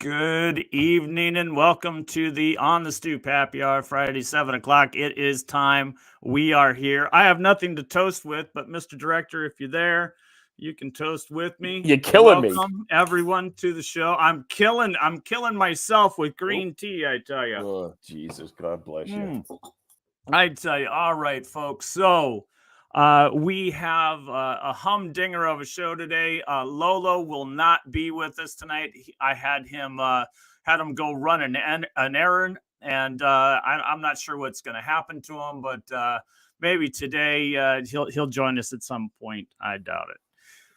Good evening and welcome to the On the Stoop Happy Hour, Friday, 7 o'clock. It is time. We are here. I have nothing to toast with, but Mr. Director, if you're there, you can toast with me. You're killing me. Welcome everyone to the show. I'm killing myself with green tea, I tell you. Oh, Jesus. God bless you. I tell you. All right, folks. So we have a humdinger of a show today. Lolo will not be with us tonight. I had him go run an errand, and I'm not sure what's going to happen to him, but maybe today he'll join us at some point. I doubt it.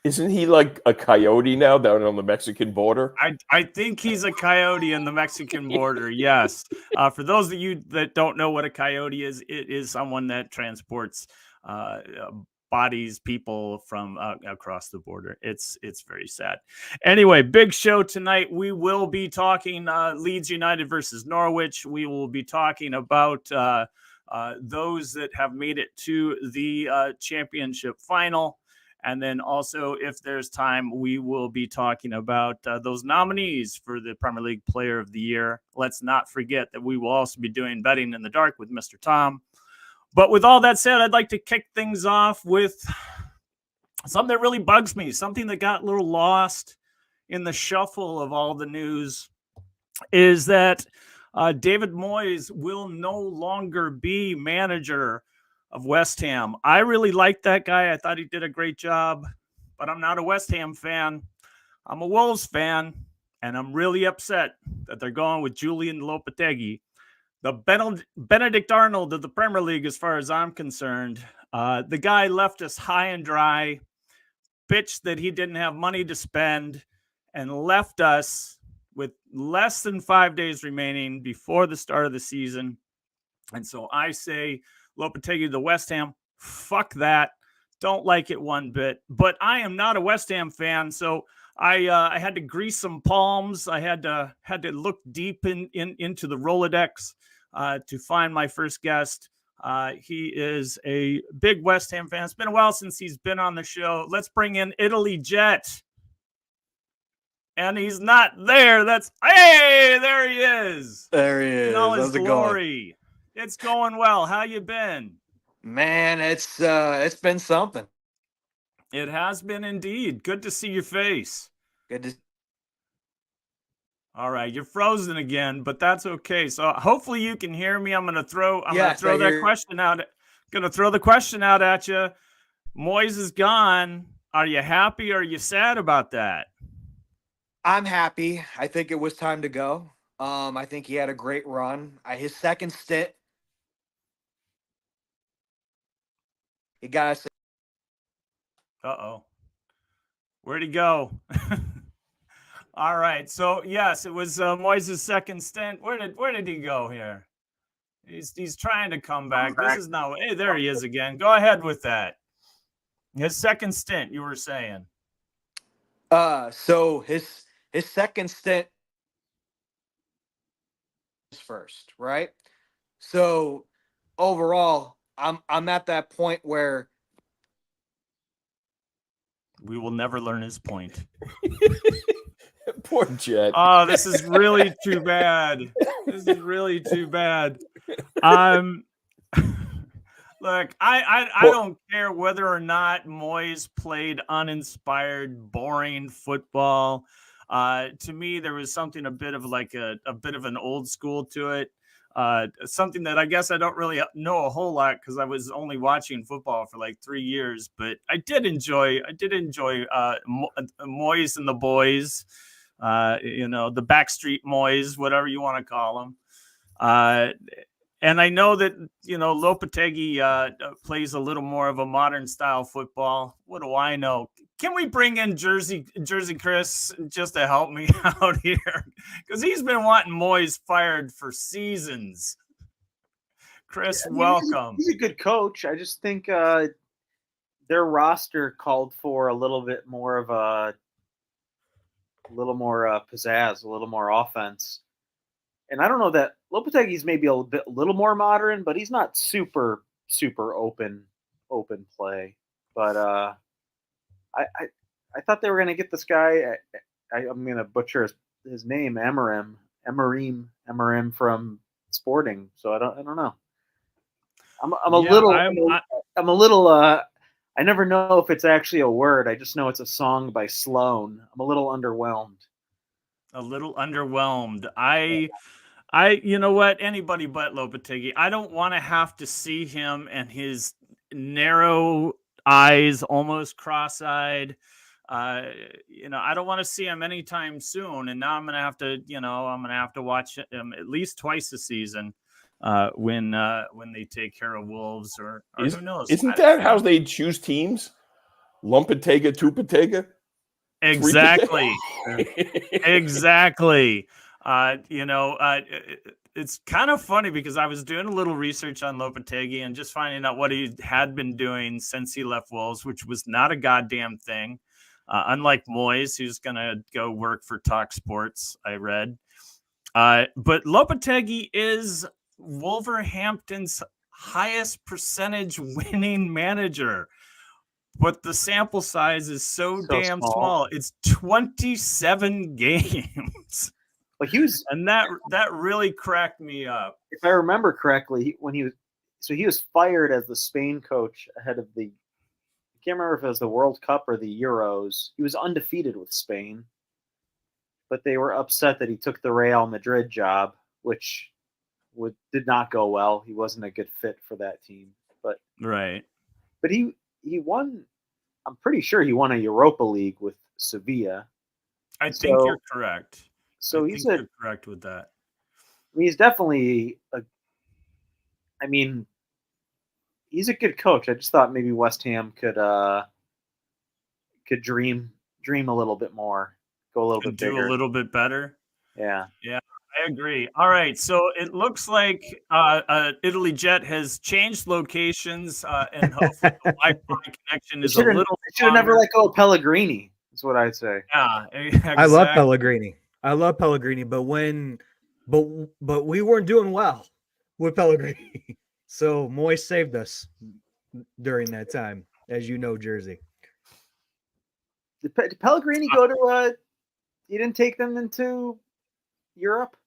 Isn't he like a coyote now down on the Mexican border? I think he's a coyote in the Mexican border. Yes. For those of you that don't know what a coyote is, it is someone that transports bodies, people from across the border. It's very sad. Anyway, big show tonight. We will be talking Leeds United versus Norwich. We will be talking about those that have made it to the championship final. And then also, if there's time, we will be talking about those nominees for the Premier League Player of the Year. Let's not forget that we will also be doing Betting in the Dark with Mr. Tom. But with all that said, I'd like to kick things off with something that really bugs me, something that got a little lost in the shuffle of all the news, is that David Moyes will no longer be manager of West Ham. I really liked that guy. I thought he did a great job, but I'm not a West Ham fan. I'm a Wolves fan, and I'm really upset that they're going with Julian Lopetegui, the Benedict Arnold of the Premier League, as far as I'm concerned. The guy left us high and dry, bitched that he didn't have money to spend, and left us with less than 5 days remaining before the start of the season. And so I say, Lopetegui, the West Ham, fuck that. Don't like it one bit. But I am not a West Ham fan, so I had to grease some palms. I had to look deep into the Rolodex to find my first guest. He is a big West Ham fan. It's been a while since he's been on the show. Let's bring in Italy Jet. And he's not there. Hey, there he is. There he is. How's it going? It's going well. How you been? Man, it's been something. It has been indeed. Good to see your face. Good to. All right, you're frozen again, but that's okay. So hopefully you can hear me. I'm gonna throw that question out. Gonna throw the question out at you. Moyes is gone. Are you happy or are you sad about that? I'm happy. I think it was time to go. I think he had a great run. His second stint. You guys. Uh-oh. Where'd he go? All right. So yes, it was Moyes' second stint. Where did he go here? He's trying to come back. This is now. Hey, there he is again. Go ahead with that. His second stint, you were saying. So his second stint is first, right? So overall, I'm at that point where we will never learn his point. Poor Jet. Oh, this is really too bad. This is really too bad. Look, I don't care whether or not Moyes played uninspired, boring football. To me, there was something a bit of an old school to it. Something that I guess I don't really know a whole lot because I was only watching football for like 3 years, but I did enjoy Moyes and the boys, the Backstreet Moyes, whatever you want to call them. And I know that, Lopetegui plays a little more of a modern style football. What do I know? Can we bring in Jersey Chris just to help me out here? Because he's been wanting Moyes fired for seasons. Chris, welcome. He's a good coach. I just think their roster called for a little bit more of pizzazz, a little more offense. And I don't know that Lopetegui's maybe a little more modern, but he's not super open play. But I thought they were going to get this guy. I'm going to butcher his his name, Emerim from Sporting. So I don't know. I'm a little. I'm a little. I never know if it's actually a word. I just know it's a song by Sloan. I'm a little underwhelmed. A little underwhelmed. You know what? Anybody but Lopetegui. I don't want to have to see him and his narrow eyes, almost cross-eyed. I don't want to see him anytime soon. And now I'm gonna have to watch him at least twice a season when they take care of Wolves or who knows. Isn't that how they choose teams? Lumpetega, Tupetega? Exactly. Exactly. It's kind of funny because I was doing a little research on Lopetegui and just finding out what he had been doing since he left Wolves, which was not a goddamn thing. Unlike Moyes, who's going to go work for Talk Sports, I read. But Lopetegui is Wolverhampton's highest percentage winning manager. But the sample size is so damn small. It's 27 games. But he was, and that really cracked me up. If I remember correctly, he was fired as the Spain coach ahead of I can't remember if it was the World Cup or the Euros. He was undefeated with Spain, but they were upset that he took the Real Madrid job, which did not go well. He wasn't a good fit for that team. But he won. I'm pretty sure he won a Europa League with Sevilla. I think you're correct. So you're correct with that. I mean, he's definitely he's a good coach. I just thought maybe West Ham could dream a little bit more, go a little bit bigger, do a little bit better. Yeah. I agree. All right, so it looks like Italy Jet has changed locations, and hopefully the Wi-Fi connection is a little. They should have never let go of Pellegrini. That's what I'd say. Yeah, exactly. I love Pellegrini. but we weren't doing well with Pellegrini. So Moyes saved us during that time, as you know, Jersey. Did Pellegrini go to? You didn't take them into Europe,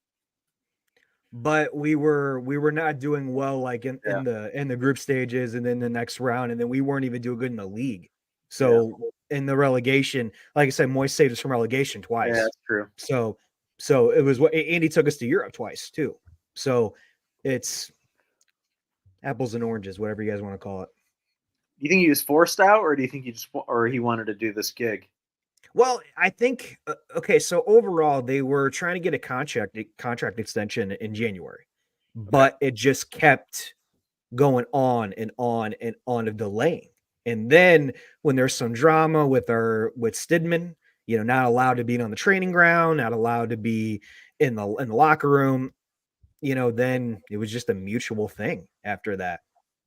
but we were not doing well, like in the group stages, and then the next round, and then we weren't even doing good in the league. So in the relegation, like I said, Moyes saved us from relegation twice. Yeah, that's true. So it was what Andy took us to Europe twice too. So it's apples and oranges, whatever you guys want to call it. Do you think he was forced out, or do you think he wanted to do this gig? Well, I think okay. So overall, they were trying to get a contract extension in January, but it just kept going on and on and on of delaying. And then when there's some drama with Stidman, not allowed to be on the training ground, not allowed to be in the locker room, then it was just a mutual thing after that.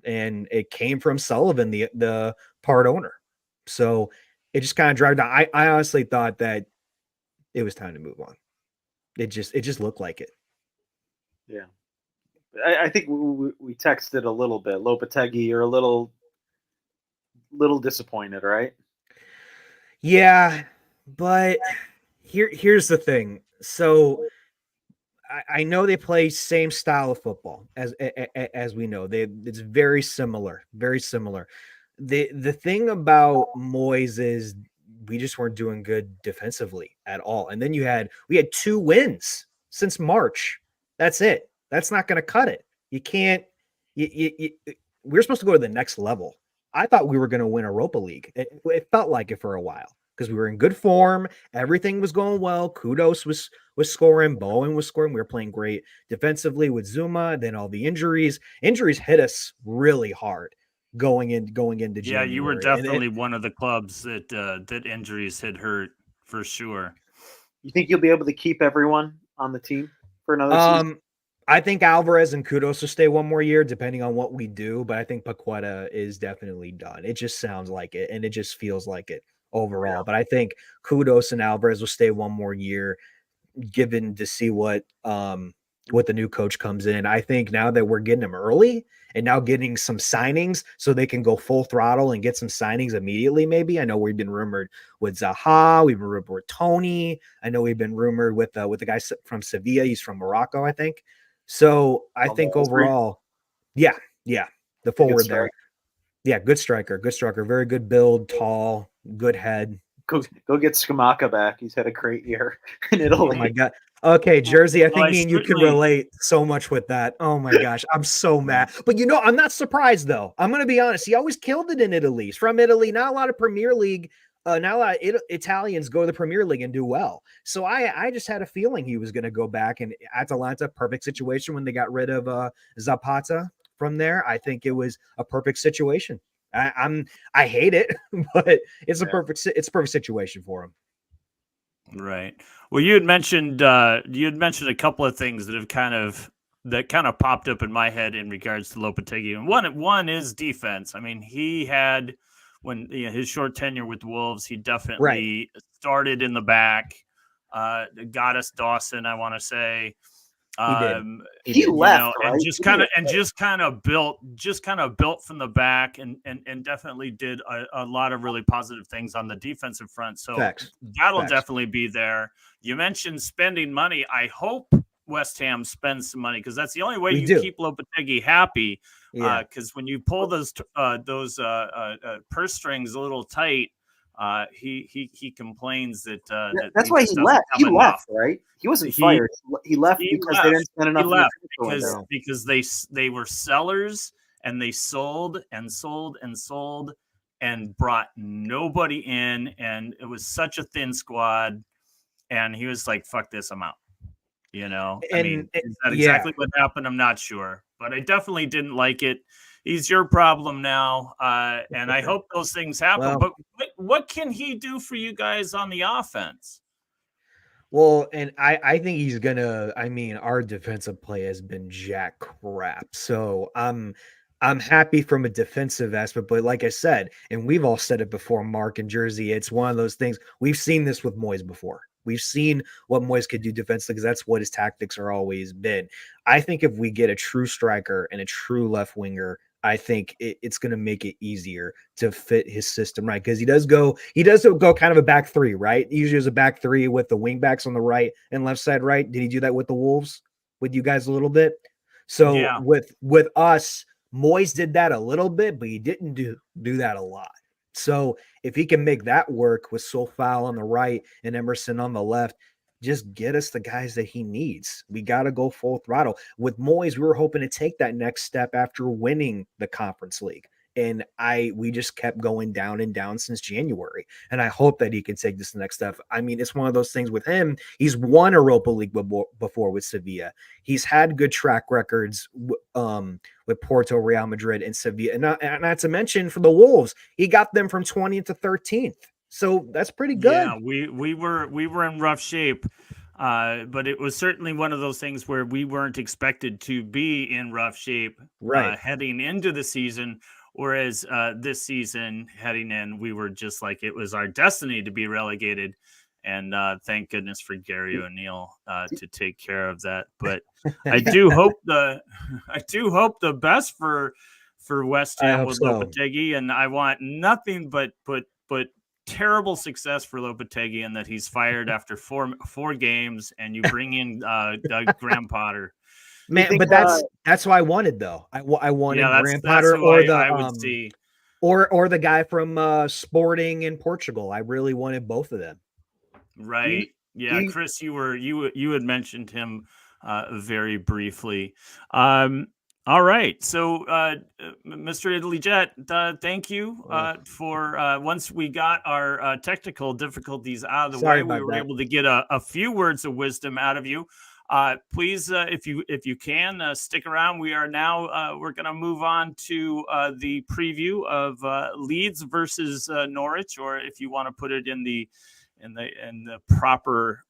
And it came from Sullivan, the part owner. So it just kind of dragged down. I honestly thought that it was time to move on. It just looked like it. Yeah. I think we texted a little bit. Lopetegui, you're a little disappointed, right? Yeah, but here's the thing. So I know they play same style of football as we know. It's very similar, very similar. The thing about Moyes is we just weren't doing good defensively at all. And then we had 2 wins since March. That's it. That's not going to cut it. You can't. We're supposed to go to the next level. I thought we were going to win Europa League. It felt like it for a while because we were in good form. Everything was going well. Kudos was scoring. Bowen was scoring. We were playing great defensively with Zuma. Then all the injuries hit us really hard going into January. Yeah, you were definitely one of the clubs that injuries had hurt for sure. You think you'll be able to keep everyone on the team for another season? I think Alvarez and Kudos will stay one more year, depending on what we do. But I think Paqueta is definitely done. It just sounds like it, and it just feels like it overall. Yeah. But I think Kudos and Alvarez will stay one more year, given to see what with the new coach comes in. I think now that we're getting them early and now getting some signings so they can go full throttle and get some signings immediately, maybe. I know we've been rumored with Zaha. We've been rumored with Tony. I know we've been rumored with the guy from Sevilla. He's from Morocco, I think. So I think overall, yeah, the forward there. Yeah, good striker, very good build, tall, good head. Go get Skamaka back. He's had a great year in Italy. Oh my god. Okay, Jersey, I think me and you can relate so much with that. Oh my gosh, I'm so mad. But I'm not surprised though. I'm going to be honest. He always killed it in Italy. He's from Italy. Not a lot of Premier League. Not a lot of Italians go to the Premier League and do well. So I just had a feeling he was going to go back. And Atalanta, perfect situation when they got rid of Zapata from there. I think it was a perfect situation. I hate it, but it's a perfect situation for him. Right. Well, you had mentioned a couple of things that kind of popped up in my head in regards to Lopetegui, and one is defense. I mean, he had his short tenure with the Wolves, he definitely started in the back, got us Dawson, I want to say. He left, right? And just kind of built from the back, and definitely did a lot of really positive things on the defensive front. So that'll definitely be there. You mentioned spending money. I hope West Ham spends some money, because that's the only way you keep Lopetegui happy. Because when you pull those purse strings a little tight, he complains that that's why he left. He left, right? He wasn't fired. He left because they didn't spend enough. He left because they were sellers, and they sold and sold and sold and brought nobody in, and it was such a thin squad. And he was like, "Fuck this, I'm out." I mean, is that exactly what happened? I'm not sure, but I definitely didn't like it. He's your problem now, and I hope those things happen. But what can he do for you guys on the offense? Well, and I think he's gonna. I mean, our defensive play has been jack crap, so I'm happy from a defensive aspect. But like I said, and we've all said it before, Mark and Jersey, it's one of those things. We've seen this with Moyes before. We've seen what Moyes could do defensively, because that's what his tactics are always been. I think if we get a true striker and a true left winger, I think it's going to make it easier to fit his system, right? Because he does go kind of a back three, right? He usually is a back three with the wing backs on the right and left side, right? Did he do that with the Wolves with you guys a little bit? So with us, Moyes did that a little bit, but he didn't do that a lot. So if he can make that work with Sofal on the right and Emerson on the left, just get us the guys that he needs. We got to go full throttle. With Moyes, we were hoping to take that next step after winning the Conference League. And we just kept going down and down since January. And I hope that he can take this next step. I mean, it's one of those things with him. He's won Europa League before with Sevilla. He's had good track records with Porto, Real Madrid, and Sevilla. And not to mention for the Wolves, he got them from 20th to 13th. So that's pretty good. Yeah, we were in rough shape. But it was certainly one of those things where we weren't expected to be in rough shape heading into the season. Whereas this season heading in, we were just like, it was our destiny to be relegated. And thank goodness for Gary O'Neill to take care of that. But I do hope the best for West Ham with Lopetegui, and I want nothing but terrible success for Lopetegui, and that he's fired after four games, and you bring in Graham Potter. Man, but that's what I wanted though. I wanted Graham Potter or the guy from Sporting in Portugal. I really wanted both of them. Right. Yeah, Chris, you had mentioned him very briefly. All right. So, Mr. Italy Jet, thank you for once we got our technical difficulties out of the way, we were able to get a few words of wisdom out of you. Please, if you can, stick around. We are now we're going to move on to the preview of Leeds versus Norwich, or if you want to put it in the proper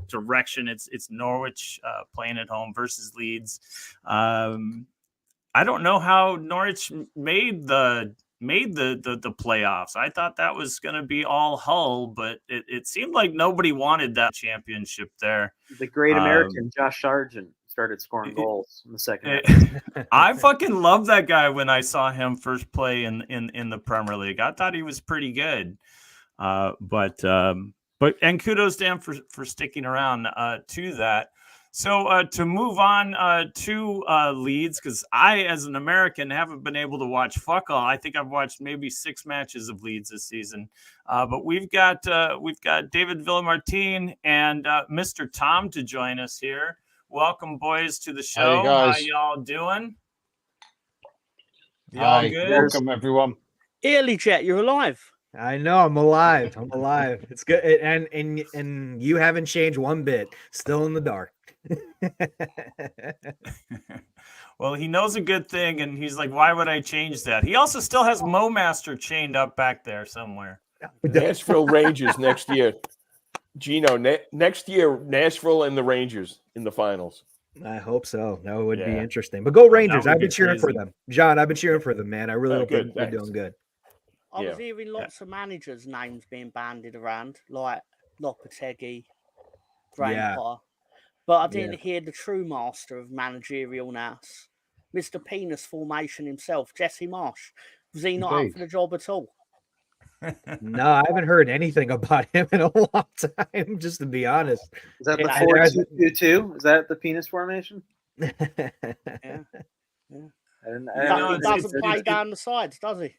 direction, it's Norwich playing at home versus Leeds. I don't know how Norwich made the playoffs. I thought that was going to be all Hull, but it seemed like nobody wanted that championship there. The great American Josh Sargent is started scoring goals in the second half. I fucking loved that guy when I saw him first play in the Premier League. I thought he was pretty good. But and kudos to him for sticking around to that. So to move on to Leeds, because I, as an American, haven't been able to watch fuck all. I think I've watched maybe 6 matches of Leeds this season. But we've got David Villamartin and Mr. Tom to join us here. Welcome, boys, to the show. How y'all doing? Hi, good? welcome everyone. Italy Jet, you're alive. I know, I'm alive. I'm alive. It's good, and you haven't changed one bit. Still in the dark. Well, he knows a good thing, and he's like, "Why would I change that?" He also still has Mo Master chained up back there somewhere. Nashville Rangers next year. Gino, next year, Nashville and the Rangers in the finals. I hope so. That would be interesting. But go Rangers! would I've be been cheering for crazy. them, John. I've been cheering for them, man. I really hope good, they're thanks. doing good. I was hearing lots of managers' names being bandied around, like Lopetegui, Graham Potter. But I didn't hear the true master of managerial nous, Mr. Penis Formation himself, Jesse Marsh. Was he not up for the job at all? No, I haven't heard anything about him in a long time, just to be honest. Is that the 4-2-2-2? Is that the penis formation? Yeah. He doesn't play down the sides, does he?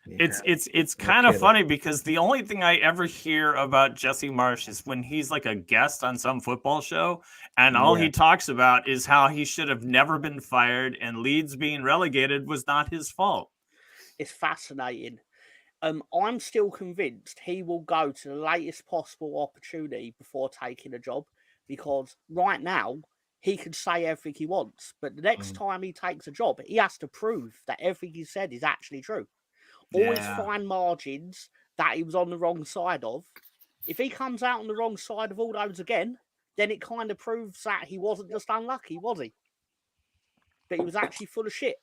It's kind of funny because the only thing I ever hear about Jesse Marsh is when he's like a guest on some football show, and all he talks about is how he should have never been fired, and Leeds being relegated was not his fault. It's fascinating. I'm still convinced he will go to the latest possible opportunity before taking a job, because right now he can say everything he wants, but the next time he takes a job, he has to prove that everything he said is actually true. Always find margins that he was on the wrong side of. If he comes out on the wrong side of all those again, then it kind of proves that he wasn't just unlucky, was he? But he was actually full of shit.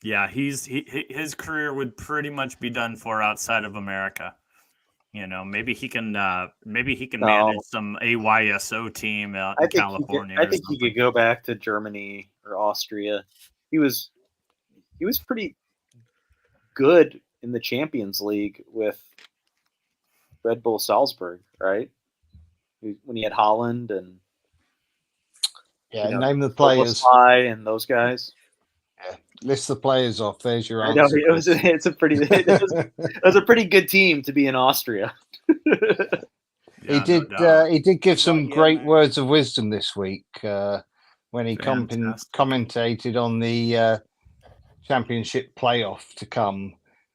Yeah, his career would pretty much be done for outside of America. You know, maybe he can manage some AYSO team out in California. I think he could go back to Germany or Austria. He was pretty good in the Champions League with Red Bull Salzburg, right? When he had Holland and name the players and those guys. Yeah, list the players off. There's your I answer. know, it was a pretty good team to be in Austria. He did give some great words of wisdom this week when he commentated on the championship playoff to come,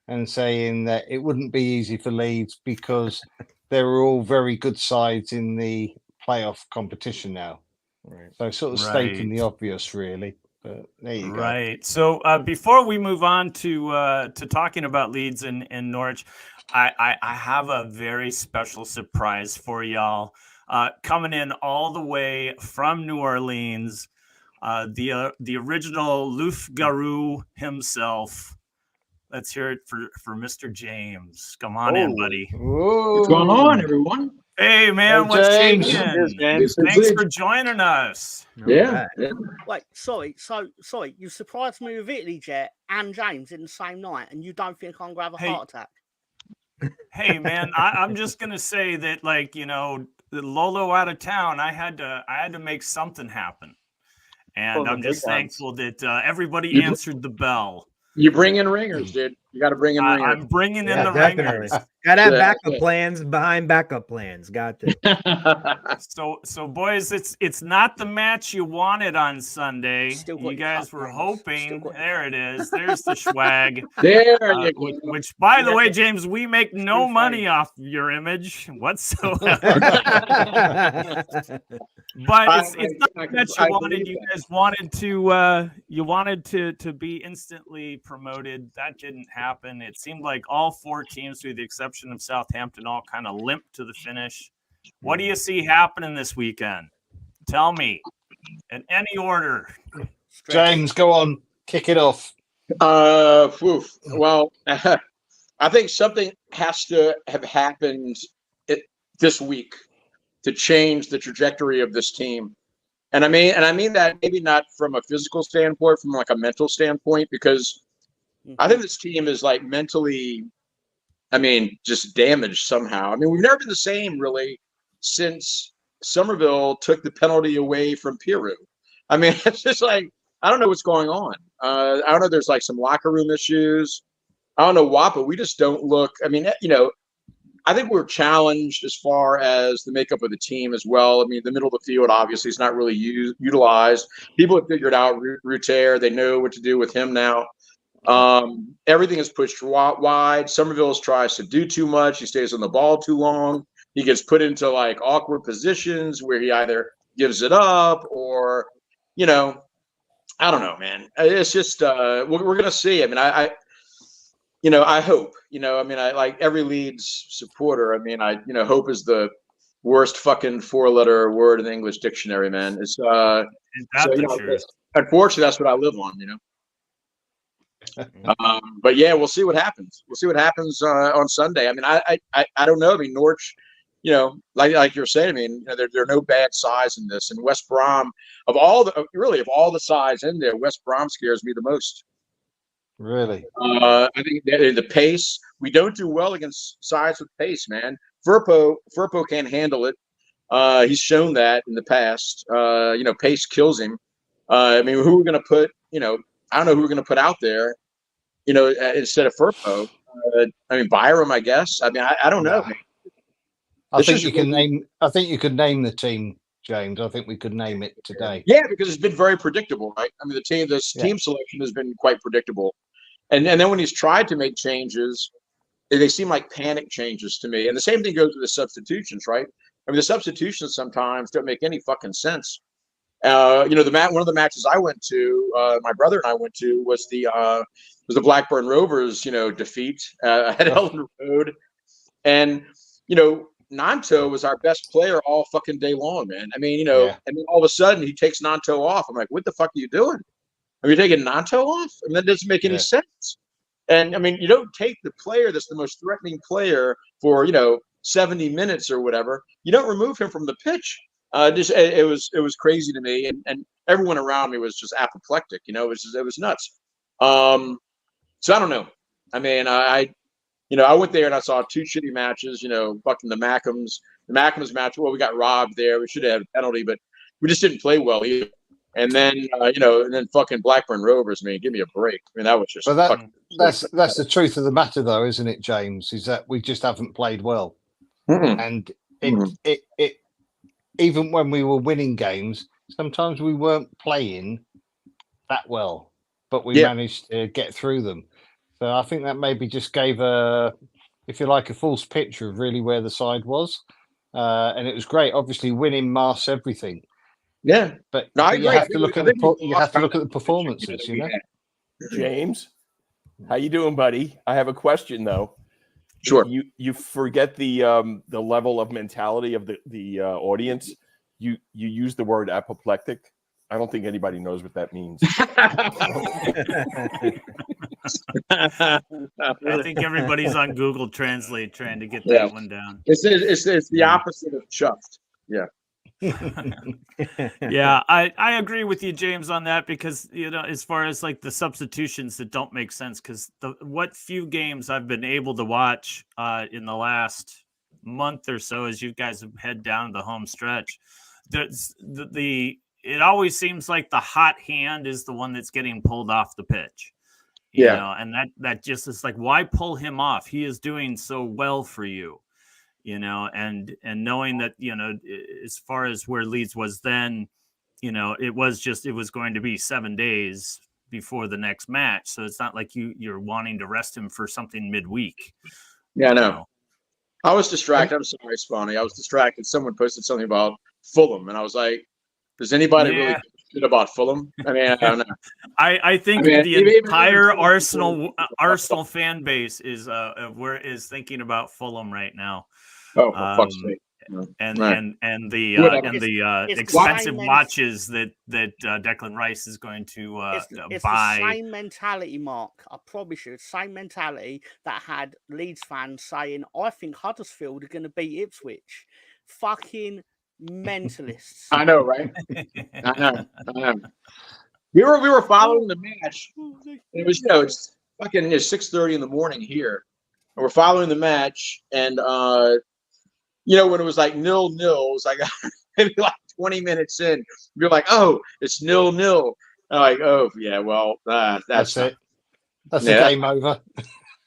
and saying that it wouldn't be easy for Leeds because there were all very good sides in the playoff competition now. Right. So sort of stating the obvious, really. But there you go. Right. So before we move on to talking about Leeds and Norwich, I have a very special surprise for y'all. Coming in all the way from New Orleans, the original Loup-garou himself. Let's hear it for Mr. James. Come on in, buddy. What's going on, everyone? Hey, man, what's changing? James. Thanks for joining us. Yeah. Wait, sorry. You surprised me with Italy Jet and James in the same night, and you don't think I'm going to have a heart attack? Hey, man, I'm just going to say that, like, you know, the Lolo out of town, I had to make something happen. And I'm just thankful that everybody answered the bell. You bring in ringers, dude. You got to bring in ringers. I'm bringing in the ringers. Got to have backup plans behind backup plans. Got to. So boys, it's not the match you wanted on Sunday. You guys were hoping. There it is. There's the swag. There which, by the way, James, we make no money off your image whatsoever. But it's not the match you wanted. You guys wanted to be instantly promoted. That didn't happen. It seemed like all 4 teams, with the exception of Southampton, all kind of limped to the finish. What do you see happening this weekend? Tell me in any order. James, go on, kick it off. Well, I think something has to have happened this week to change the trajectory of this team. And I mean that maybe not from a physical standpoint, from like a mental standpoint, because I think this team is like mentally, I mean, just damaged somehow. I mean, we've never been the same really since Somerville took the penalty away from Piru. I mean, it's just like, I don't know what's going on. I don't know. There's like some locker room issues. I don't know what, but we just don't look. I mean, you know, I think we're challenged as far as the makeup of the team as well. I mean, the middle of the field obviously is not really utilized. People have figured out Ruter. They know what to do with him now. Everything is pushed wide. Somerville tries to do too much. He stays on the ball too long. He gets put into like awkward positions where he either gives it up or, you know, I don't know, man. It's just we're gonna see. I mean, I hope. I mean, I like every Leeds supporter. I mean, hope is the worst fucking 4-letter word in the English dictionary, man. It's unfortunately that's what I live on. But yeah, we'll see what happens. We'll see what happens on Sunday. I mean, I don't know. I mean, Norwich, like you're saying, I mean, there are no bad sides in this. And West Brom, of all the sides in there, West Brom scares me the most. Really? I think that the pace, we don't do well against sides with pace, man. Firpo can't handle it. He's shown that in the past. Pace kills him. I mean, who we're going to put, I don't know who we're going to put out there, instead of Firpo. I mean, Byram, I guess. I mean, I don't know. I think you can name the team, James. I think we could name it today. Yeah, because it's been very predictable, right? I mean, team selection has been quite predictable. And then when he's tried to make changes, they seem like panic changes to me. And the same thing goes with the substitutions, right? I mean, the substitutions sometimes don't make any fucking sense. One of the matches I went to, my brother and I went to, was the Blackburn Rovers, defeat at Ellen Road, and Nanto was our best player all fucking day long, man. I mean, and then all of a sudden he takes Nanto off. I'm like, what the fuck are you doing? Are you taking Nanto off? I mean, that doesn't make any sense. And I mean, you don't take the player that's the most threatening player for 70 minutes or whatever. You don't remove him from the pitch. It was crazy to me, and everyone around me was just apoplectic. It was nuts. So I don't know. I mean, I went there and I saw 2 shitty matches. Fucking the Mackems match. Well, we got robbed there. We should have had a penalty, but we just didn't play well either. And then and then fucking Blackburn Rovers. I mean, give me a break. I mean, that was just. But that's the truth of the matter, though, isn't it, James? Is that we just haven't played well, and it even when we were winning games, sometimes we weren't playing that well, but we managed to get through them. So I think that maybe just gave a false picture of really where the side was, and it was great. Obviously, winning masks everything. Yeah, but you have to look at the performances. James, how you doing, buddy? I have a question though. Sure. You forget the level of mentality of the audience. You use the word apoplectic. I don't think anybody knows what that means. I think everybody's on Google Translate trying to get that one down. It's the opposite of chuffed. Yeah. Yeah, I agree with you, James, on that, because as far as like the substitutions that don't make sense, because what few games I've been able to watch in the last month or so, as you guys have head down the home stretch, it always seems like the hot hand is the one that's getting pulled off the pitch. And that just is like, why pull him off? He is doing so well for you. And knowing that, as far as where Leeds was then, it was going to be 7 days before the next match. So it's not like you're wanting to rest him for something midweek. Yeah, no. I was distracted. I'm sorry, Spawny. I was distracted. Someone posted something about Fulham, and I was like, does anybody really give a shit about Fulham? I mean, I don't know. I think the entire Arsenal fan base is thinking about Fulham right now. Oh, for fuck's sake! And the expensive watches that Declan Rice is going to it's buy. The same mentality, Mark. I promise you, same mentality that had Leeds fans saying, "I think Huddersfield are going to beat Ipswich." Fucking Mentalists. I know, right? I know. We were following the match. It was, it's fucking 6:30 in the morning here. And we're following the match, and when it was like 0-0, it was like maybe like 20 minutes in, you're like, oh, it's 0-0. I'm like, oh yeah, well, that's it. That's the game over.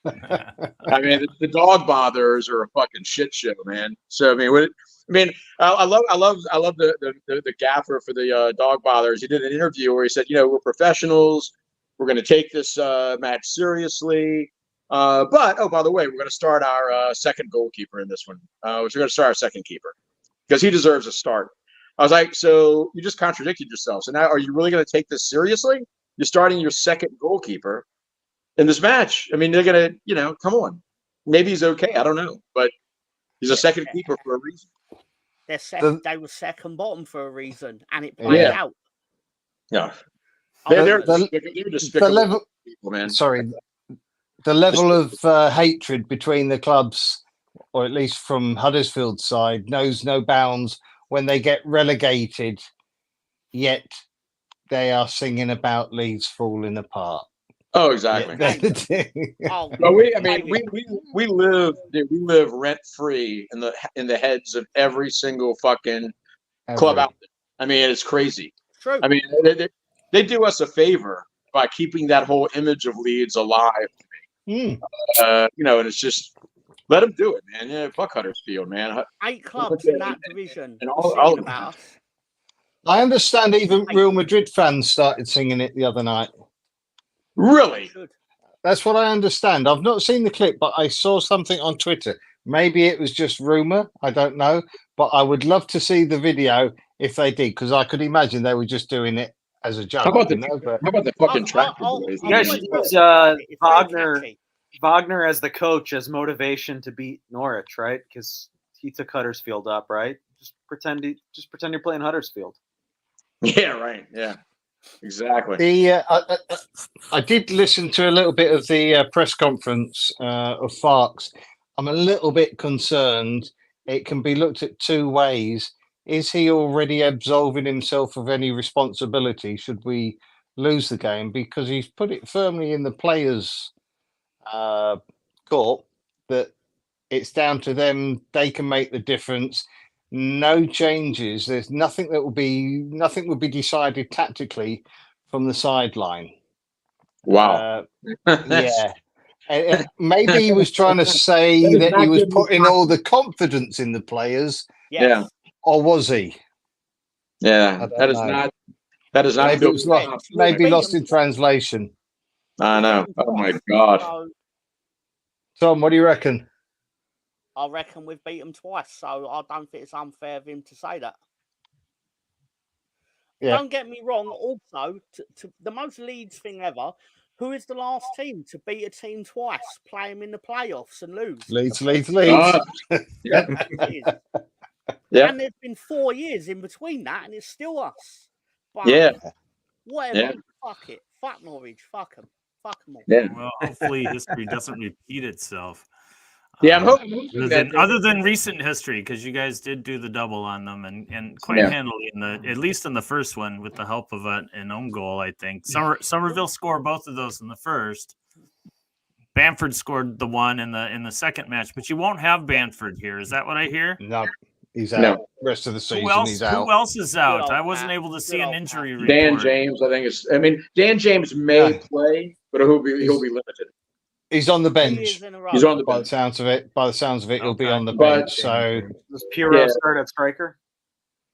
I mean, the dog bothers are a fucking shit show, man. So I mean, I love the gaffer for the dog bothers. He did an interview where he said, we're professionals. We're going to take this match seriously. But by the way, we're going to start our second goalkeeper in this one. We're going to start our second keeper because he deserves a start. I was like, so you just contradicted yourself. So now, are you really going to take this seriously? You're starting your second goalkeeper in this match. I mean, they're going to, come on. Maybe he's okay. I don't know, but he's a second keeper for a reason. They were second bottom for a reason, and it played out. Yeah. The level, people, man. Sorry, the level of hatred between the clubs, or at least from Huddersfield's side, knows no bounds when they get relegated, yet they are singing about Leeds falling apart. Oh, exactly. But we live rent free in the heads of every single fucking club out there. I mean, it's crazy. True. I mean, they do us a favor by keeping that whole image of Leeds alive. And it's just let them do it, man. Yeah, fuck Huddersfield, man. 8 clubs in that division and all about us. I understand even Real Madrid fans started singing it the other night. Really? That's what I understand. I've not seen the clip, but I saw something on Twitter. Maybe it was just rumor. I don't know. But I would love to see the video if they did, because I could imagine they were just doing it as a joke. How about the fucking track? Wagner as the coach as motivation to beat Norwich, right? Because he took Huddersfield up, right? Just pretend you're playing Huddersfield. Yeah, right. Yeah, exactly. I did listen to a little bit of the press conference of Farks. I'm a little bit concerned. It can be looked at two ways. Is he already absolving himself of any responsibility should we lose the game? Because he's put it firmly in the players' court that it's down to them. They can make the difference. No changes. There's nothing will be decided tactically from the sideline. Wow. Yeah. Maybe he was trying to say that he was putting all the confidence in the players. Yeah. Or was he? Yeah. That is not. Maybe it was maybe lost in translation. I know. Oh my God. Tom, what do you reckon? I reckon we've beat them twice, so I don't think it's unfair of him to say that. Yeah. Don't get me wrong. Also, to the most Leeds thing ever. Who is the last team to beat a team twice, play them in the playoffs and lose? Leeds. Yeah. Yeah. And there's been 4 years in between that, and it's still us. But whatever. Yeah. Fuck it. Fuck Norwich. Fuck them. Fuck them all. Yeah. Well, hopefully history doesn't repeat itself. Yeah, I'm hoping other than recent history, because you guys did do the double on them and quite handily at least in the first one with the help of an own goal. I think Somerville scored both of those in the first. Bamford scored the one in the second match, but you won't have Bamford here. Is that what I hear? No, he's out. No. Rest of the season, he's out. Who else is out? I wasn't able to see an injury report. Dan James, I think is. I mean, Dan James may play, but he'll be limited. He's on the bench. He's on the bench. By the sounds of it, he'll be on the bench. So does Pirro start at striker?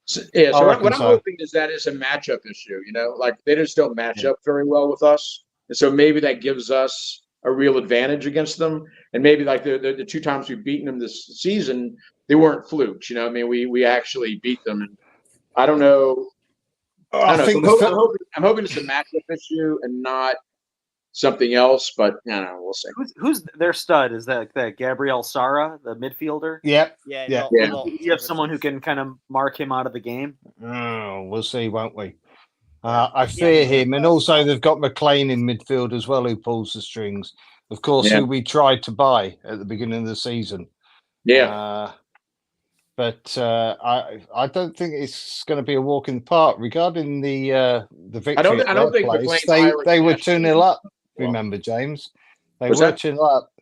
So what I'm hoping is that it's a matchup issue. Like they just don't match up very well with us, and so maybe that gives us a real advantage against them. And maybe like the 2 times we've beaten them this season, they weren't flukes. I mean, we actually beat them. And I don't know. I'm hoping it's a matchup issue and not something else, but we'll see. Who's their stud? Is that Gabriel Sara, the midfielder? Yep. Yeah. You have someone who can kind of mark him out of the game. Oh, we'll see, won't we? I fear him, and also they've got McLean in midfield as well, who pulls the strings. Of course, who we tried to buy at the beginning of the season. Yeah. But I don't think it's going to be a walk in the park. Regarding the victory, I don't think place, McLean's they were Irish 2-0 up. Well, Remember, James? They what's were that? 2-0 up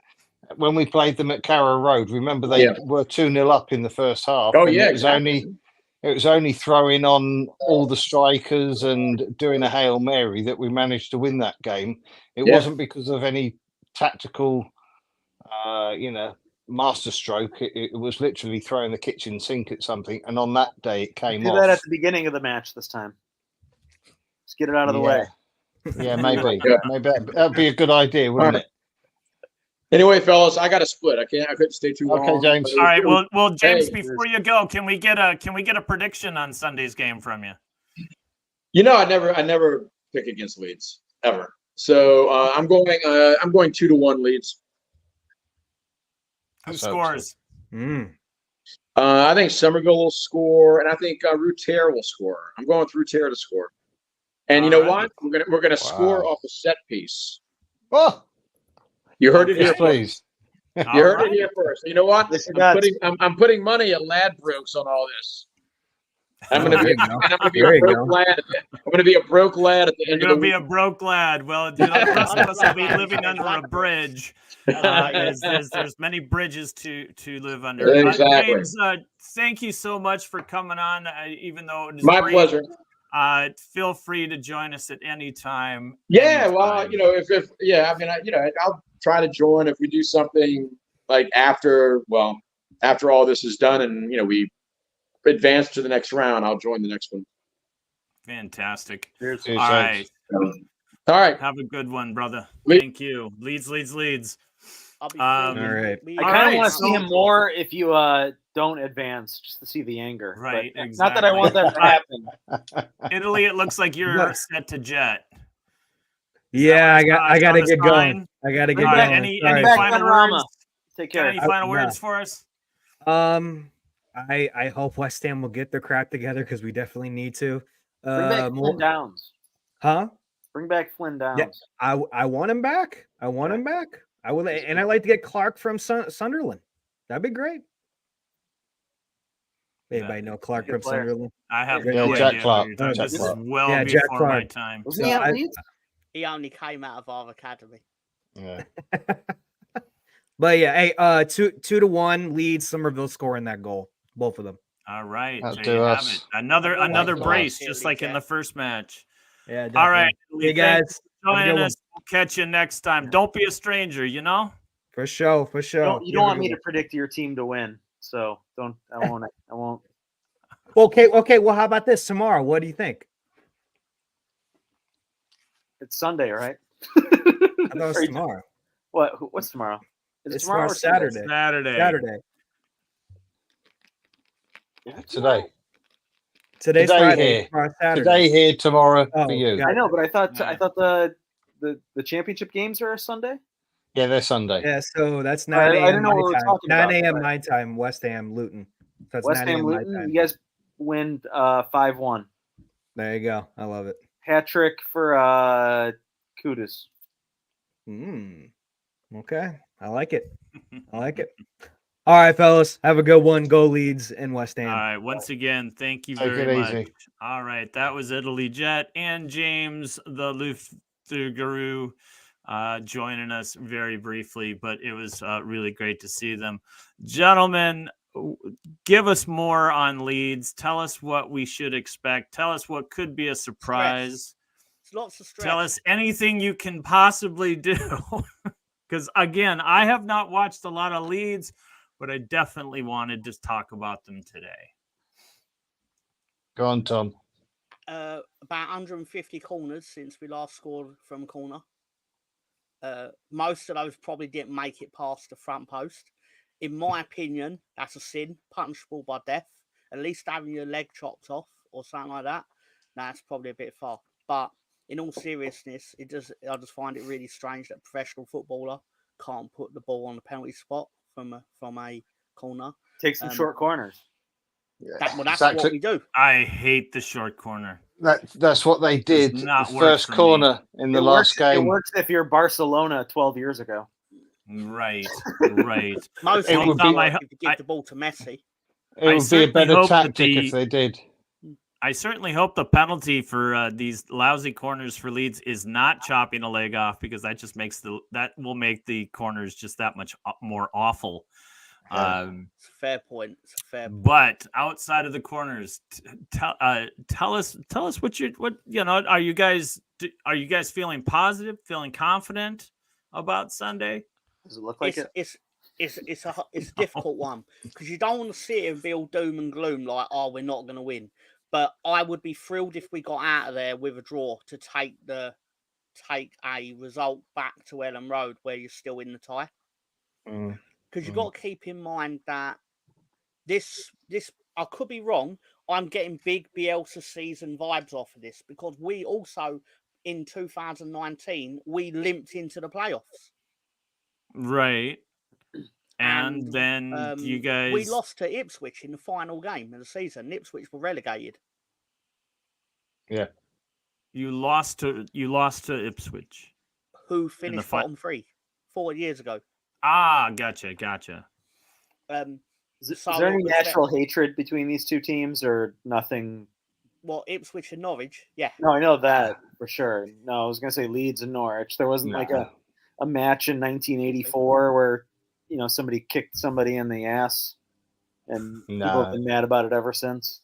when we played them at Carrow Road. Remember, they were 2-0 up in the first half. Oh and yeah, it was only throwing on all the strikers and doing a Hail Mary that we managed to win that game. It wasn't because of any tactical, master stroke. It was literally throwing the kitchen sink at something, and on that day it came Do off. that at the beginning of the match this time. Let's get it out of the way. Yeah, maybe. Maybe that'd be a good idea, wouldn't it? Anyway, fellas, I got to split. I couldn't stay too long. Okay, James. All right. Well, James, before you go, can we get a prediction on Sunday's game from you? You know, I never pick against Leeds ever. So I'm going 2-1 Leeds. Who scores? I think Somerville will score, and I think Ruter will score. I'm going with Ruter to score. And you know what? We're gonna score off a set piece. Oh, you heard it here, please. You heard it here first. You know what? I'm putting money at Ladbrokes on all this. I'm going to be a broke lad. I'm going to be a broke lad at the end of the week. You're going to be a broke lad. Well, the rest of us will be living under a bridge. There's many bridges to live under. Exactly. James, thank you so much for coming on. Even though it was my brief, pleasure. Feel free to join us at any time. Yeah, well, I'll try to join if we do something like after all this is done, and we advance to the next round. I'll join the next one. Fantastic. Cheers. All right. All right. Have a good one, brother. Thank you. Leeds. All I right. kind of want to see him more if you don't advance, just to see the anger. Right. But exactly. Not that I want that to happen. Italy, it looks like you're set to jet. Yeah, I got to get going. I got to get going. Any final words? Take care. Any final words for us? I hope West Ham will get their crap together because we definitely need to. Bring back Flynn Downs. Huh? Bring back Flynn Downs. Yeah, I want him back. I want him back. I will, and I'd like to get Clark from Sunderland. That'd be great. Anybody know Clark from Sunderland? I have no Jack Clark. This is well before my time. Wasn't he at Leeds? He only came out of our academy. Yeah. But yeah, hey, 2-1 Leeds. Somerville scoring that goal, both of them. All right, there you have it. Another brace, just like in the first match. Yeah. Definitely. All right, hey guys, join us. We'll catch you next time. Don't be a stranger, For sure. You don't want me to predict your team to win, so don't. I won't. Okay. Well, how about this tomorrow? What do you think? It's Sunday, right? I thought it was tomorrow. What's tomorrow? Is It's tomorrow or Saturday. Saturday. Today. Today's Today Friday. here. Tomorrow, Saturday. Today here, tomorrow for you. I know, but I thought the championship games are Sunday. Yeah, they're Sunday. Yeah, so that's 9 a.m. I didn't know what we were talking 9 about. 9 a.m. my time. West Ham, Luton. So that's West 9 Ham, a.m. my Luton. time. You guys win 5-1. There you go. I love it. Hat trick for Kudus. Okay. I like it. All right, fellas. Have a good one. Go Leeds and West Ham. All right. Once again, thank you very much. All right. That was Italy Jet and James, the LUFC guru, joining us very briefly, but it was really great to see them. Gentlemen, give us more on Leeds. Tell us what we should expect. Tell us what could be a surprise. Lots of stress. Tell us anything you can possibly do. Because, again, I have not watched a lot of Leeds, but I definitely wanted to talk about them today. Go on, Tom. About 150 corners since we last scored from a corner. Most of those probably didn't make it past the front post. In my opinion, that's a sin, punishable by death. At least having your leg chopped off or something like that, that's probably a bit far. But in all seriousness, I just find it really strange that a professional footballer can't put the ball on the penalty spot from a corner. Take some short corners. That's what we do. I hate the short corner. That's what they did. The first corner in the last game. It works if you're Barcelona 12 years ago. Right. Most of the time, if you give the ball to Messi. It would be a better tactic if they did. I certainly hope the penalty for these lousy corners for Leeds is not chopping a leg off, because that just makes that will make the corners just that much more awful. It's a fair point. It's a fair point. But outside of the corners, tell us are you guys feeling positive, feeling confident about Sunday? Does it look like it's a difficult one, because you don't want to sit here and be all doom and gloom like, oh, we're not going to win. But I would be thrilled if we got out of there with a draw to take a result back to Elland Road where you're still in the tie. Because you've got to keep in mind that this I could be wrong. I'm getting big Bielsa season vibes off of this, because we also in 2019 we limped into the playoffs. Right. And then you guys... We lost to Ipswich in the final game of the season. Ipswich were relegated. Yeah. You lost to Ipswich. Who finished bottom 3 4 years ago. Ah, gotcha. Is there any natural hatred between these two teams, or nothing? Well, Ipswich and Norwich, yeah. No, I know that for sure. No, I was going to say Leeds and Norwich. There wasn't like a match in 1984 where, somebody kicked somebody in the ass, and people have been mad about it ever since.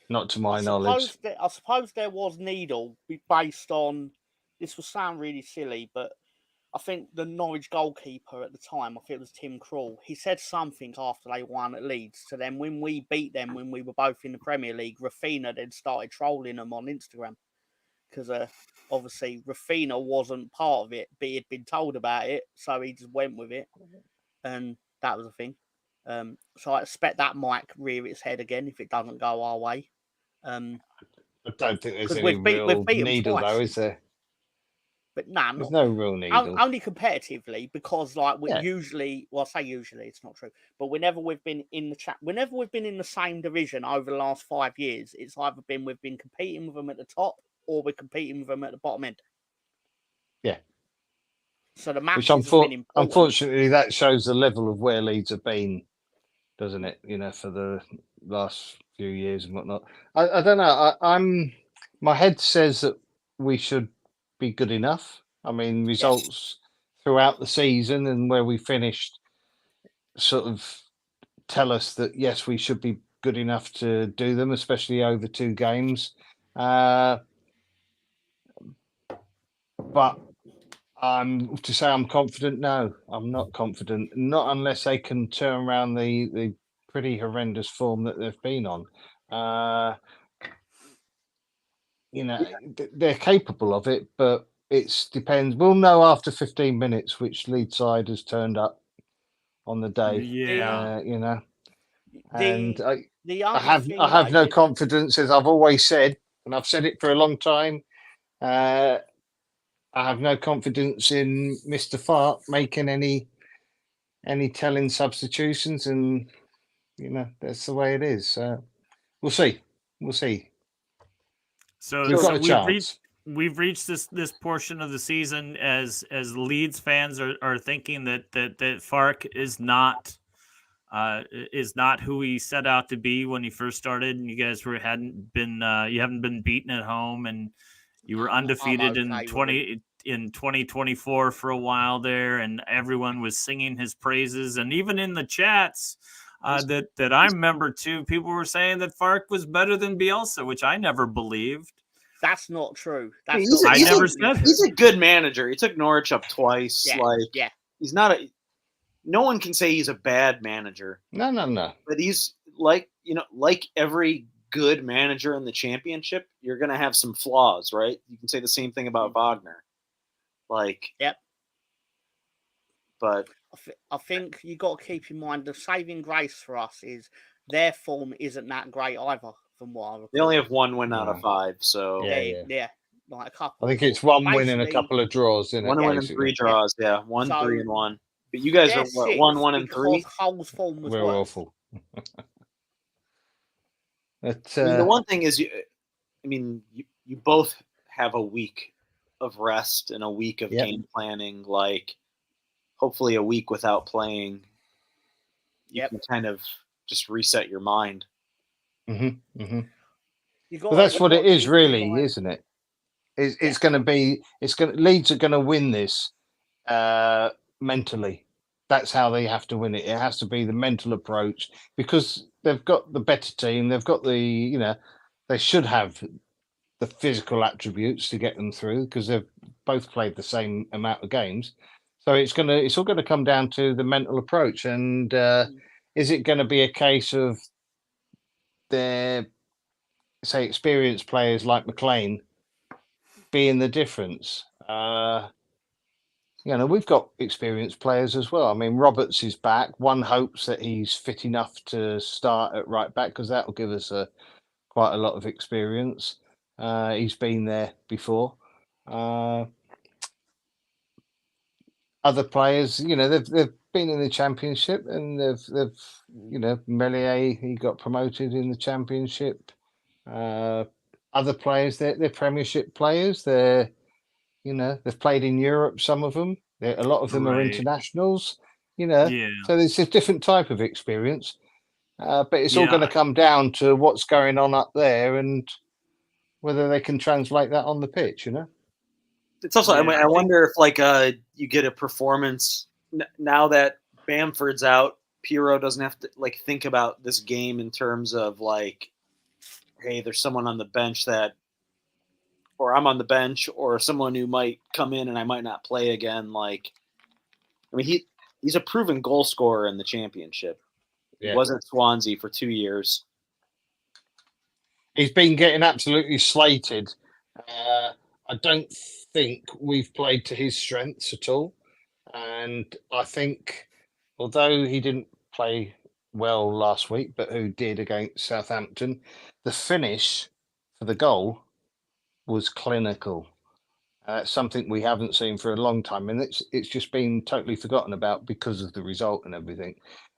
Not to my knowledge. I suppose there was Needle based on, this will sound really silly, but I think the Norwich goalkeeper at the time, I think it was Tim Krul, he said something after they won at Leeds to them when we beat them when we were both in the Premier League. Rafinha then started trolling them on Instagram, because obviously Rafinha wasn't part of it, but he had been told about it, so he just went with it, and that was a thing. So I expect that might rear its head again if it doesn't go our way. I don't think there's any real needle, though, is there? But there's no real needle. Only competitively, because usually, well, I say usually, it's not true, but whenever we've been in the same division over the last 5 years, it's either been we've been competing with them at the top, or we're competing with them at the bottom end. Yeah. So the matches have been important. Unfortunately, that shows the level of where Leeds have been, doesn't it? For the last few years and whatnot. I don't know. My head says that we should be good enough. I mean, results throughout the season and where we finished sort of tell us that yes, we should be good enough to do them, especially over 2 games. But to say I'm confident, no, I'm not confident. Not unless they can turn around the pretty horrendous form that they've been on. They're capable of it, but it depends. We'll know after 15 minutes which Leeds side has turned up on the day. Yeah. And I have no confidence, as I've always said, and I've said it for a long time. I have no confidence in Mr. Fart making any telling substitutions, and that's the way it is. So we'll see. So we've got a chance. We've reached this portion of the season as Leeds fans are thinking that Fark is not who he set out to be when he first started, and you guys you haven't been beaten at home, and you were undefeated in 2024 for a while there, and everyone was singing his praises, and even in the chats that I remember too, people were saying that Fark was better than Bielsa, which I never believed. That's not true. He's a good manager. He took Norwich up twice. He's not no one can say he's a bad manager. No. But he's like every good manager in the Championship, you're going to have some flaws, right? You can say the same thing about Wagner. Yep. But I think you got to keep in mind the saving grace for us is their form isn't that great either. From what I recall. They only have 1 win out of 5, so yeah, like a couple. I think it's 1 win and a couple of draws, isn't it? 1 win and 3 draws, 1, 3, and 1. But you guys are what, 1, 1, and 3. Hull's form was We're worse. awful. The one thing is, you both have a week of rest and a week of game planning. Hopefully, a week without playing, you can kind of just reset your mind. Mm-hmm. Mm-hmm. You Well, that's what it is, really, like, isn't it? It's going to be. Leeds are going to win this mentally. That's how they have to win it. It has to be the mental approach because they've got the better team. They've got the they should have the physical attributes to get them through because they've both played the same amount of games. So it's all gonna come down to the mental approach. And is it going to be a case of their, say, experienced players like McLean being the difference? We've got experienced players as well. I mean, Roberts is back. One hopes that he's fit enough to start at right back because that will give us quite a lot of experience. He's been there before. Other players, they've been in the Championship and they've Melier, he got promoted in the Championship. Other players, they're Premiership players. They've played in Europe. Some of them, a lot of them are internationals. So there's a different type of experience. But it's all going to come down to what's going on up there and whether they can translate that on the pitch. It's also, I wonder if you get a performance now that Bamford's out. Pirro doesn't have to think about this game in terms of hey, there's someone on the bench or I'm on the bench, or someone who might come in and I might not play again. He's a proven goal scorer in the Championship. Yeah. He was at Swansea for 2 years. He's been getting absolutely slated. I don't think we've played to his strengths at all. And I think, although he didn't play well last week, but who did against Southampton, the finish for the goal was clinical. Something we haven't seen for a long time, and it's just been totally forgotten about because of the result and everything.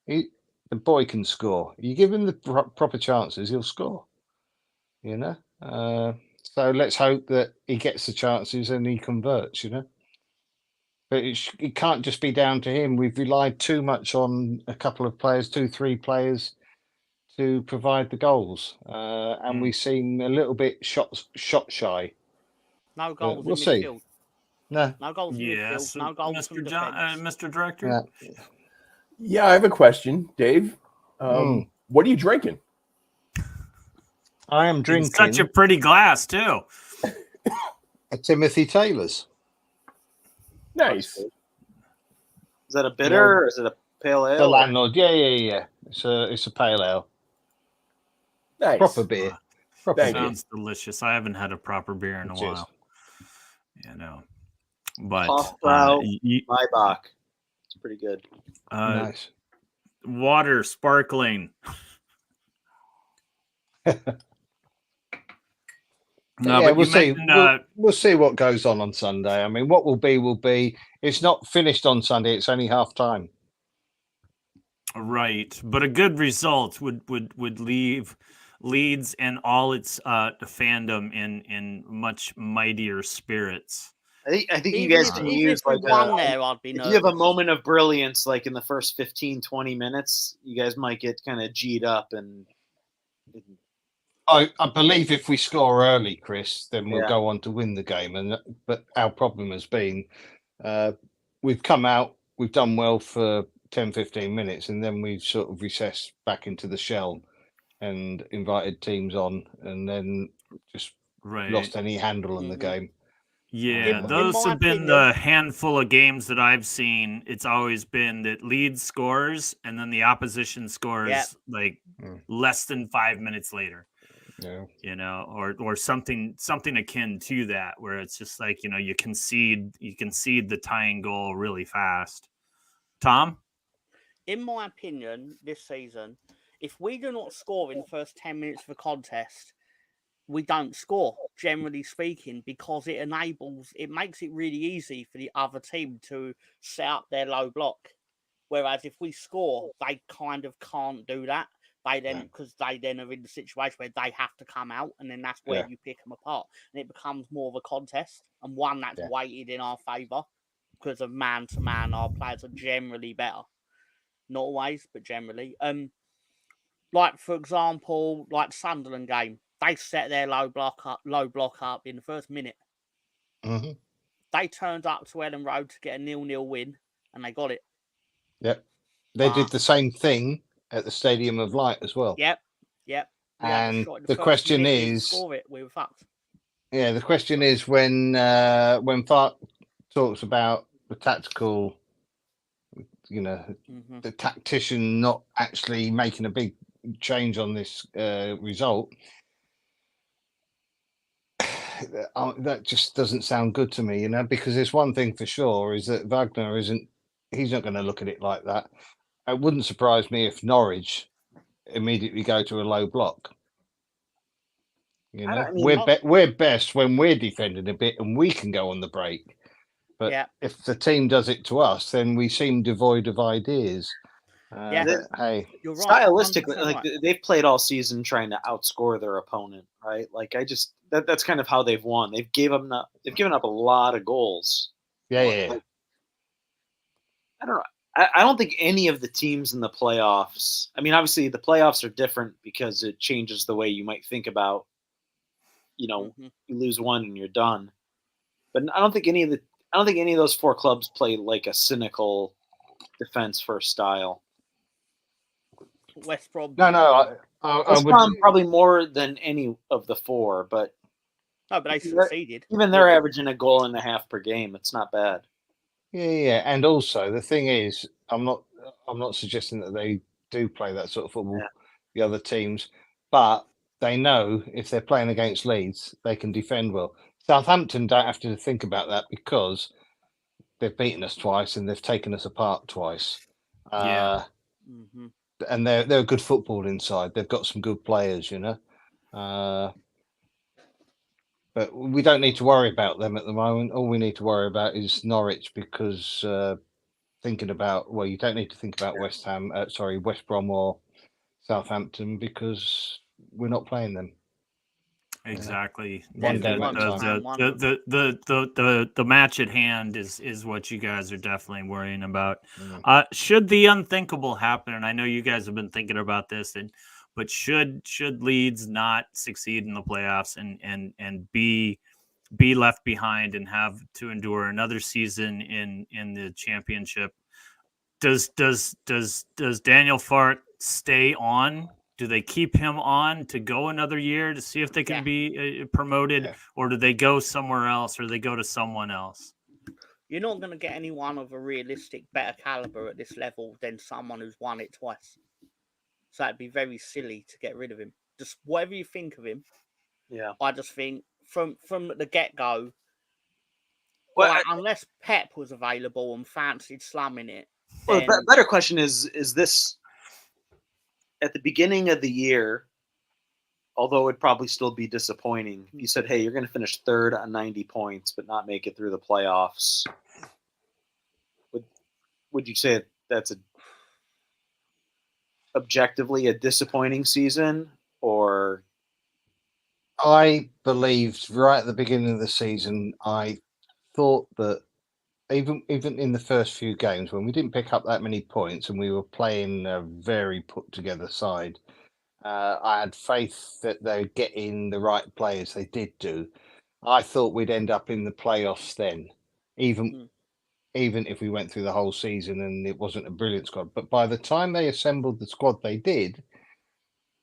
The boy can score. You give him the proper chances, he'll score. So let's hope that he gets the chances and he converts. But it can't just be down to him. We've relied too much on a couple of players, 2-3 players, to provide the goals, and we seem a little bit shot shy. No goals we'll in see. midfield. No goals in midfield. No goals from defense. Mr. Director. Yeah, I have a question, Dave. What are you drinking? I am drinking. It's such a pretty glass too. A Timothy Taylor's. Nice. Is that a bitter or is it a pale ale? The landlord. Yeah. It's a pale ale. Nice. Proper beer. Sounds delicious. I haven't had a proper beer in a while. But Maybach. It's pretty good. Nice. Water, sparkling. We'll see. We'll see what goes on Sunday. I mean, what will be. It's not finished on Sunday. It's only half time. Right, but a good result would leave Leeds and all its fandom in much mightier spirits. I think you guys can use I'd be if you have a moment of brilliance in the first 15-20 minutes, you guys might get kind of G'd up and. I believe if we score early, Chris, then we'll go on to win the game. But our problem has been we've come out, we've done well for 10-15 minutes, and then we've sort of recessed back into the shell and invited teams on, and then just lost any handle on the game. Yeah, those have been the handful of games that I've seen. It's always been that Leeds scores and then the opposition scores less than 5 minutes later. Yeah. Or something akin to that, where it's just you concede the tying goal really fast. Tom? In my opinion, this season, if we do not score in the first 10 minutes of a contest, we don't score, generally speaking, because it makes it really easy for the other team to set up their low block. Whereas if we score, they kind of can't do that. Because they then are in the situation where they have to come out, and then that's where you pick them apart, and it becomes more of a contest, and one that's weighted in our favour because of man to man. Our players are generally better, not always, but generally. like for example, like the Sunderland game, they set their low block up in the first minute. Mm-hmm. They turned up to Ellen Road to get a 0-0 win, and they got it. Yep. They did the same thing at the Stadium of Light as well. Yep. And the question is, we were fucked. Yeah, the question is when Fark talks about the tactical, the tactician not actually making a big change on this result, that just doesn't sound good to me, because there's one thing for sure is that Wagner he's not going to look at it like that. It wouldn't surprise me if Norwich immediately go to a low block. We're best when we're defending a bit and we can go on the break. But if the team does it to us, then we seem devoid of ideas. Hey, you're right. Stylistically, like they've played all season trying to outscore their opponent, right? Like that's kind of how they've won. They've given up a lot of goals. Yeah. I don't know. I don't think any of the teams in the playoffs. I mean, obviously the playoffs are different because it changes the way you might think about. You lose one and you're done. But I don't think any of those four clubs play like a cynical defense first style. West Brom. No. West Brom probably more than any of the four, but they succeeded. Even they're averaging a goal and a half per game. It's not bad. Yeah, and also the thing is, I'm not suggesting that they do play that sort of football. Yeah. The other teams, but they know if they're playing against Leeds, they can defend well. Southampton don't have to think about that because they've beaten us twice and they've taken us apart twice. And they're a good football inside. They've got some good players, but we don't need to worry about them at the moment. All we need to worry about is Norwich because thinking about, you don't need to think about West Brom or Southampton because we're not playing them. Exactly. One game at a time. The match at hand is what you guys are definitely worrying about. Should the unthinkable happen, and I know you guys have been thinking about this, but should Leeds not succeed in the playoffs and be left behind and have to endure another season in the championship, does Daniel Fark stay on? Do they keep him on to go another year to see if they can be promoted, or do they go somewhere else, or they go to someone else? You're not going to get anyone of a realistic, better caliber at this level than someone who's won it twice. So it'd be very silly to get rid of him. Just whatever you think of him. Yeah. I just think from the get-go, unless Pep was available and fancied slumming it. Well, the better question is this at the beginning of the year, although it'd probably still be disappointing, if you said, hey, you're going to finish third on 90 points but not make it through the playoffs, would you say that's objectively a disappointing season? Or I believed right at the beginning of the season, I thought that even in the first few games when we didn't pick up that many points and we were playing a very put together side, I had faith that they'd get in the right players. They did do. I thought we'd end up in the playoffs then, even if we went through the whole season and it wasn't a brilliant squad. But by the time they assembled the squad they did,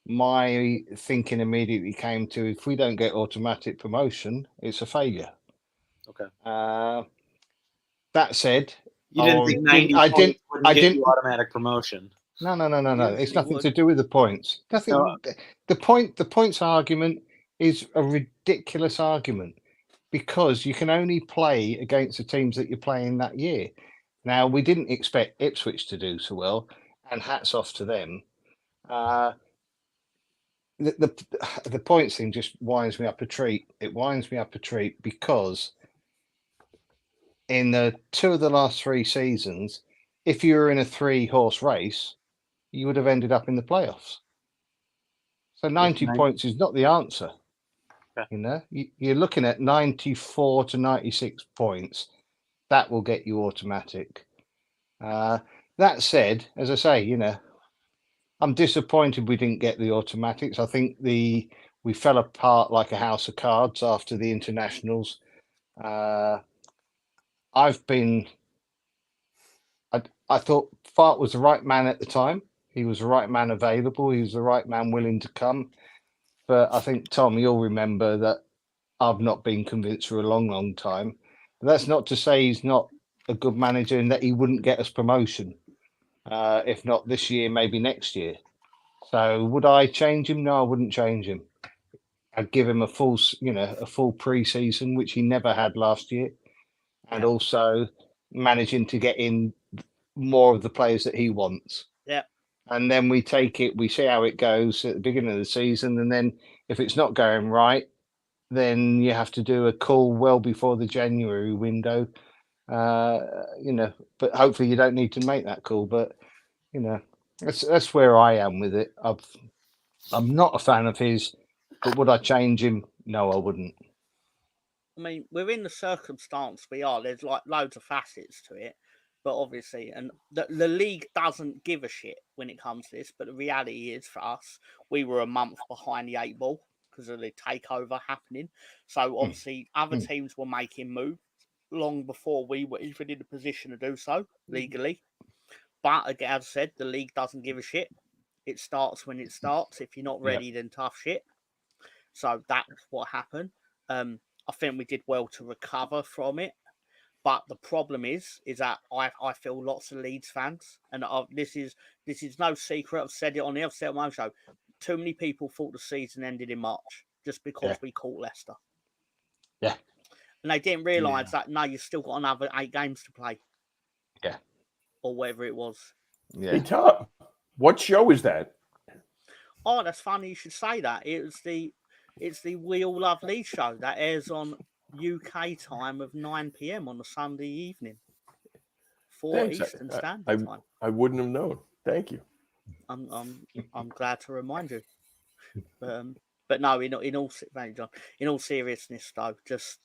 my thinking immediately came to, if we don't get automatic promotion, it's a failure. Okay. That said, you didn't think 90 I didn't automatic promotion. No. It's nothing to do with the points. Nothing. No. The points argument is a ridiculous argument because you can only play against the teams that you're playing that year. Now, we didn't expect Ipswich to do so well, and hats off to them. The points thing just winds me up a treat. It winds me up a treat because in the two of the last three seasons, if you were in a 3-horse race, you would have ended up in the playoffs. So 90 points is not the answer. Okay. You're looking at 94 to 96 points. That will get you automatic. That said, as I say, I'm disappointed we didn't get the automatics. I think we fell apart like a house of cards after the internationals. I thought Fart was the right man at the time. He was the right man available. He was the right man willing to come. But I think, Tom, you'll remember that I've not been convinced for a long, long time. But that's not to say he's not a good manager and that he wouldn't get us promotion. If not this year, maybe next year. So would I change him? No, I wouldn't change him. I'd give him a full pre-season, which he never had last year, and also managing to get in more of the players that he wants. Yeah. And then we see how it goes at the beginning of the season, and then if it's not going right, then you have to do a call well before the January window. But hopefully you don't need to make that call. But that's where I am with it. I'm not a fan of his, but would I change him? No, I wouldn't. I mean, within the circumstance we are, there's like loads of facets to it. But obviously, and the league doesn't give a shit when it comes to this. But the reality is, for us, we were a month behind the 8 ball because of the takeover happening. So obviously, other teams were making moves long before we were even in a position to do so legally. But again, as I said, the league doesn't give a shit. It starts when it starts. If you're not ready, then tough shit. So that's what happened. I think we did well to recover from it. But the problem is that I feel lots of Leeds fans, and this is no secret. I've said it on the other set of my show. Too many people thought the season ended in March just because we caught Leicester. Yeah. And they didn't realise that, no, you've still got another 8 games to play. Yeah. Or whatever it was. Yeah. Hey, Tom, what show is that? Oh, that's funny you should say that. It's the We All Love Leeds show that airs on UK time of 9 p.m. on a Sunday evening. 4 Eastern Standard Time. I wouldn't have known. Thank you. I'm glad to remind you. But no, in all seriousness though, just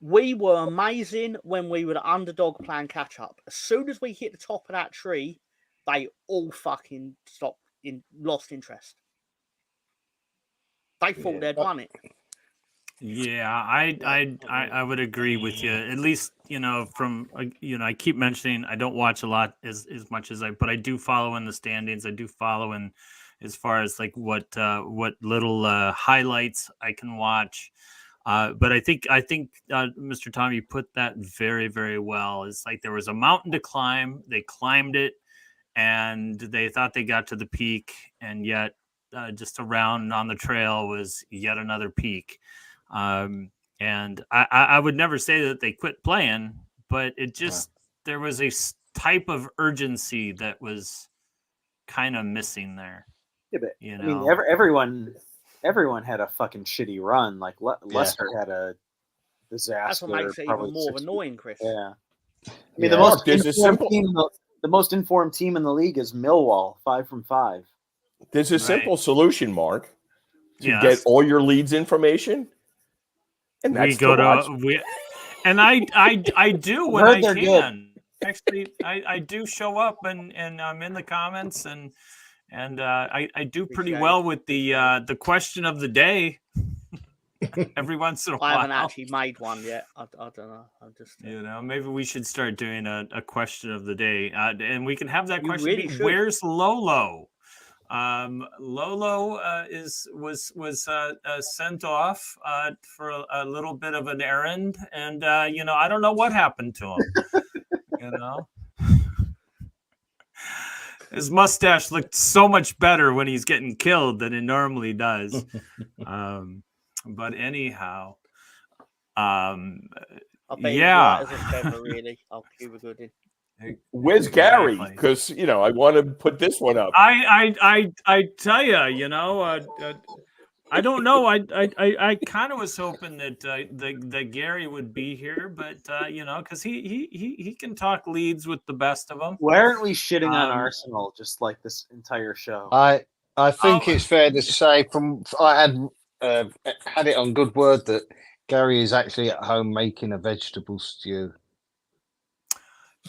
we were amazing when we were the underdog playing catch up. As soon as we hit the top of that tree, they all fucking lost interest. They thought they'd won it. Yeah, I would agree with you. At least, from I keep mentioning I don't watch a lot as much as but I do follow in the standings. I do follow in as far as like what little highlights I can watch. But I think Mr. Tom, you put that very, very well. It's like there was a mountain to climb. They climbed it, and they thought they got to the peak, and yet just around on the trail was yet another peak. And I would never say that they quit playing, but it just there was a type of urgency that was kind of missing there. Yeah, but I mean, everyone had a fucking shitty run. Like Leicester had a disaster. That's what makes it even more annoying, Chris. Yeah, I mean the most informed team in the league is Millwall, 5 from 5. There's a simple solution, Mark, to get all your Leeds information. And that's I do when I can. Actually, I do show up and I'm in the comments and I do pretty well with the question of the day every once in a while. I haven't actually made one yet. I don't know. I'm just maybe we should start doing a question of the day, and we can have that question really be, where's Lolo? Lolo was sent off for a little bit of an errand, and I don't know what happened to him. His mustache looked so much better when he's getting killed than it normally does. But anyhow, I'll bet right as a feather, really. I'll keep it good in. Where's Gary? Because I want to put this one up. I tell you, I don't know. I kind of was hoping that Gary would be here, but because he can talk Leeds with the best of them. Why aren't we shitting on Arsenal just like this entire show? I think it's fair to say I had it on good word that Gary is actually at home making a vegetable stew.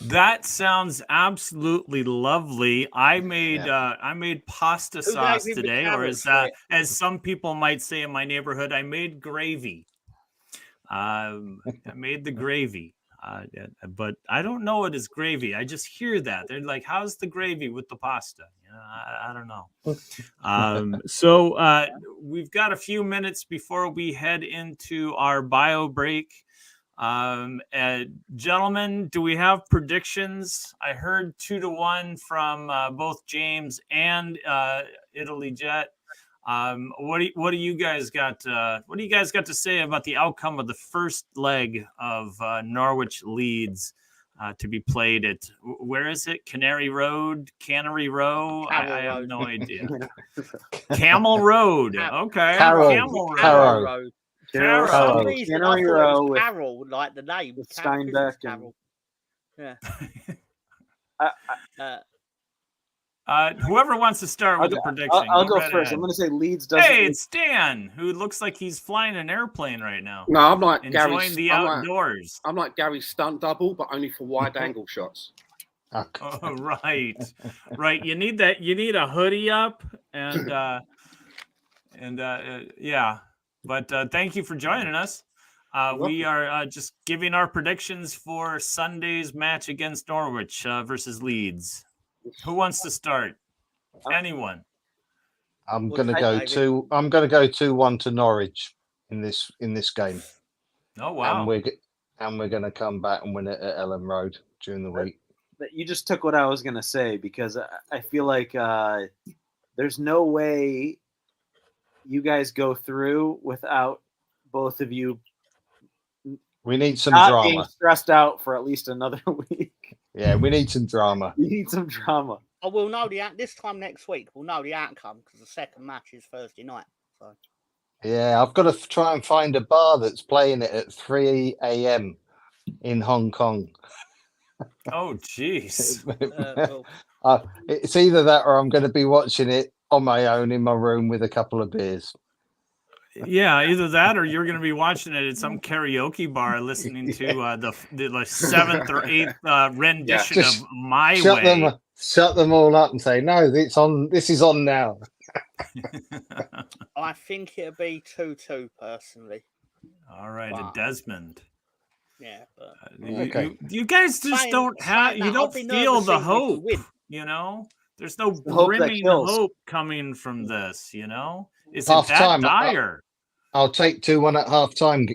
That sounds absolutely lovely. I made pasta sauce gave you the today, or carrots for it? as some people might say in my neighborhood, I made gravy. I made the gravy, but I don't know it as gravy. I just hear that they're like, "How's the gravy with the pasta?" You know, I don't know. So we've got a few minutes before we head into our bio break. Gentlemen, do we have predictions? I heard 2-1 from both James and Italy Jet. What do you guys got? What do you guys got to say about the outcome of the first leg of Norwich Leeds to be played at, where is it? Canary Road, Cannery Row? I have no idea. Camel Road. Okay. Camel Road. For some reason, I thought it was with Carol, like the name. Steinbeck Carol. and Whoever wants to start with a prediction. I'll go first. I'm going to say Leeds doesn't. Hey, it's Dan, who looks like he's flying an airplane right now. No, I'm like enjoying the outdoors. I'm like Gary's stunt double, but only for wide angle shots. Oh, right. You need that. You need a hoodie up and yeah. But thank you for joining us. We are just giving our predictions for Sunday's match against Norwich versus Leeds. Who wants to start? Anyone? I'm going to go 2-1 to Norwich in this game. Oh wow! And we're going to come back and win it at Ellen Road during the week. You just took what I was going to say, because I feel like there's no way you guys go through without both of you. We need some drama. Being stressed out for at least another week. Yeah, we need some drama. We need some drama. Oh, we'll know this time next week. We'll know the outcome, because the second match is Thursday night. So. Yeah, I've got to try and find a bar that's playing it at 3 a.m. in Hong Kong. Oh, jeez. It's either that or I'm going to be watching it on my own in my room with a couple of beers. Yeah, either that or you're going to be watching it at some karaoke bar, listening to the seventh or eighth rendition of My Way. Shut them all up and say, no, it's on. This is on now. I think it'll be 2-2 personally. All right, a Desmond. Yeah, but you guys just don't feel the hope. You know, there's no brimming hope coming from this. You know, is it that dire? I'll take 2-1 at halftime.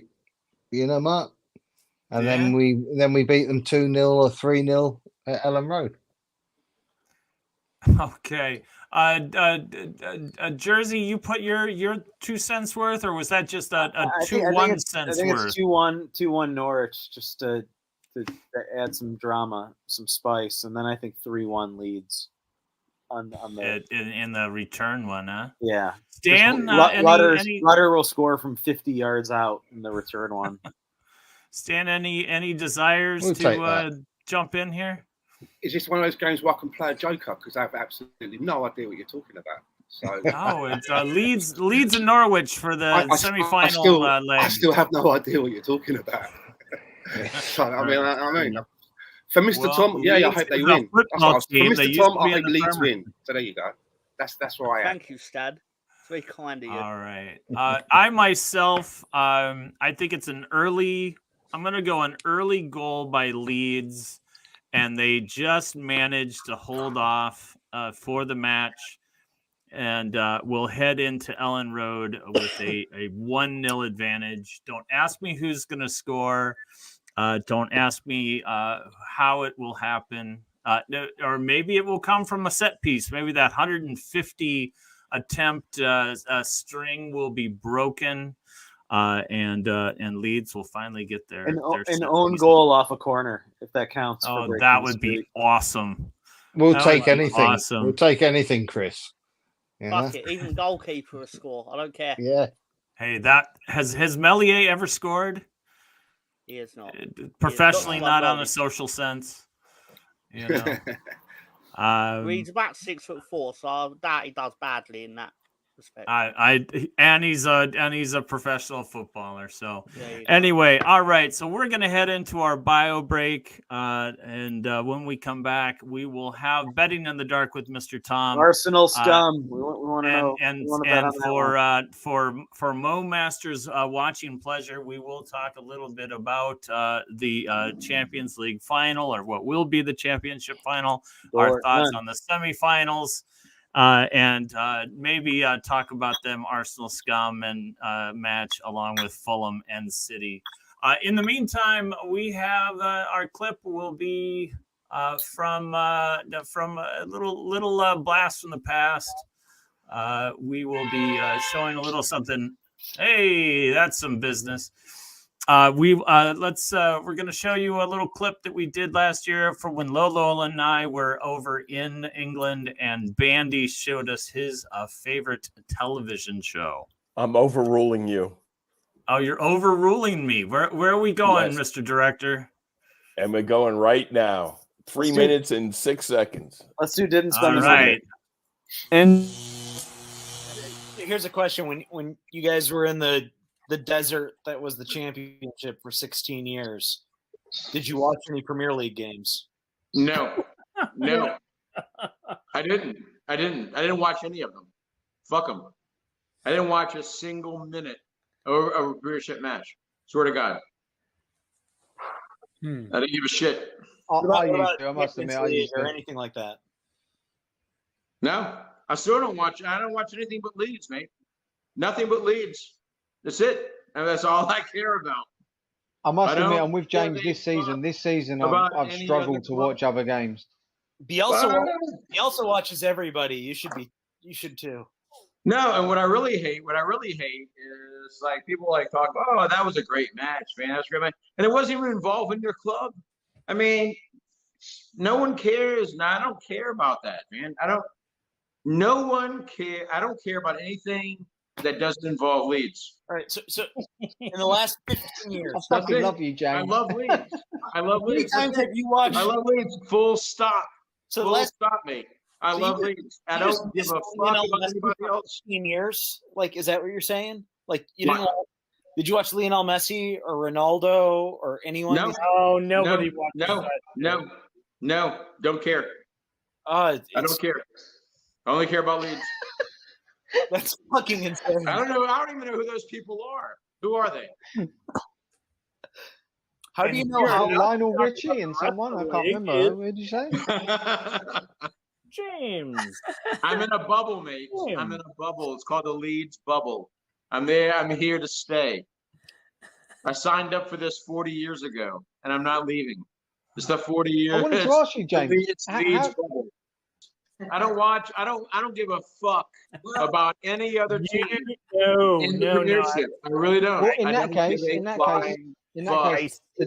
You know, Mark, and then we beat them 2-0 or 3-0 at Ellen Road. Okay. Jersey, you put your 2 cents worth, or was that just a 2-1 cents worth? I think it's 2-1 Norwich, just to add some drama, some spice, and then I think 3-1 Leeds on the in the return one, huh? Yeah. Stan, Rutter will score from 50 yards out in the return one. Stan, any desires to jump in here? Is this one of those games where I can play a joker, because I have absolutely no idea what you're talking about? So no, it's Leeds and Norwich for the semi-final leg. I still have no idea what you're talking about. So I mean, for Mr. Tom, I hope they win. For Mr. Tom, I hope Leeds win. So there you go. That's where I am. Thank you, Stad. It's very kind of you. All right. I myself, I think it's I'm going to go an early goal by Leeds. And they just managed to hold off for the match, and we'll head into Ellen Road with a 1-0 advantage. Don't ask me who's going to score. Don't ask me how it will happen. Or maybe it will come from a set piece. Maybe that 150 attempt string will be broken. And Leeds will finally get their own goal off a corner, if that counts. Oh, that would be awesome. We'll take anything. Awesome. We'll take anything, Chris. Fuck it, even goalkeeper will score. I don't care. Yeah. Hey, that has Melier ever scored? He is not. Professionally, not on a social sense. You know. He's about 6'4", so I doubt he does badly in that. Respect. And he's a professional footballer. So anyway, all right. So we're gonna head into our bio break, and when we come back, we will have betting in the dark with Mr. Tom. Arsenal scum. We want to know. And for Mo Masters watching pleasure, we will talk a little bit about the Champions League final, or what will be the championship final. Our thoughts on the semifinals. And maybe talk about them Arsenal scum and match along with Fulham and City. In the meantime, we have our clip will be from a little blast from the past. We will be showing a little something. Hey, that's some business. We're going to show you a little clip that we did last year for when Lolo and I were over in England, and Bandy showed us his favorite television show. I'm overruling you. Oh, you're overruling me. Where are we going, Yes. Mr. Director? And we're going right now. 3 minutes and 6 seconds. Let's do didn't spend All the right. money. And here's a question: when you guys were in the desert that was the championship for 16 years, did you watch any Premier League games? No. I didn't watch any of them. Fuck them. I didn't watch a single minute of a Premiership match. Swear to God. I didn't give a shit. I must admit, I used to. Or anything like that. No, I still don't watch. I don't watch anything but Leeds, mate. Nothing but Leeds. That's it. And that's all I care about. I must admit, I'm with James this season. This season, I've struggled to watch other games. Bielsa watches everybody. You should too. No, and what I really hate is like people like talk about, oh, that was a great match, man. That was a great match. And it wasn't even involving your club. I mean, no one cares. No, I don't care about that, man. No one care. I don't care about anything that doesn't involve Leeds. All right. So in the last 15 years, I fucking love you, James. I love Leeds. I love Leeds. How many times have you watched? I love Leeds. Full stop. So full stop, mate. I love Leeds. I don't give a fuck about anybody else. 15 years? Like, is that what you're saying? Like, you didn't? Did you watch Lionel Messi or Ronaldo or anyone? No, nobody watched. No, don't care. I don't care. I only care about Leeds. That's fucking insane. I don't know. I don't even know who those people are. Who are they? How do you know how Lionel Richie and someone? I can't remember. What did you say? James. I'm in a bubble, mate. I'm in a bubble. It's called the Leeds bubble. I'm there. I'm here to stay. I signed up for this 40 years ago, and I'm not leaving. It's the 40 years. I wanted to ask you, James. Leeds bubble. I don't watch. I don't give a fuck about any other team. No. I really don't. Well, in that case,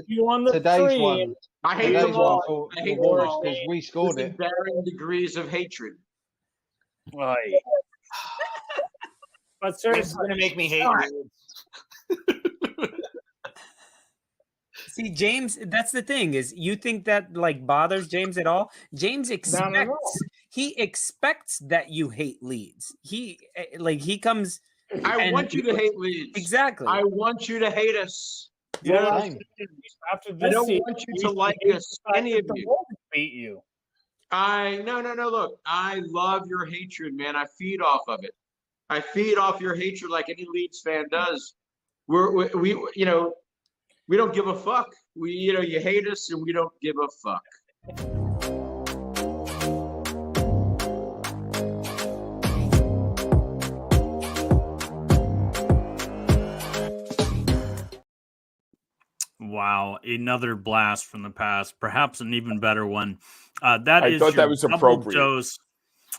you on the today's stream. one. I hate them all. I hate them all because we scored it. Varying degrees of hatred. Right. But it's seriously, going to make me hate you? See, James, that's the thing is you think that like bothers James at all? James expects he expects that you hate Leeds. He comes. I want you to hate Leeds. Exactly. I want you to hate us. after this I don't season, want you to like us, any of you. Beat you. No. Look, I love your hatred, man. I feed off of it. I feed off your hatred like any Leeds fan does. We don't give a fuck. You hate us and we don't give a fuck. Wow, another blast from the past, perhaps an even better one. I thought that was appropriate.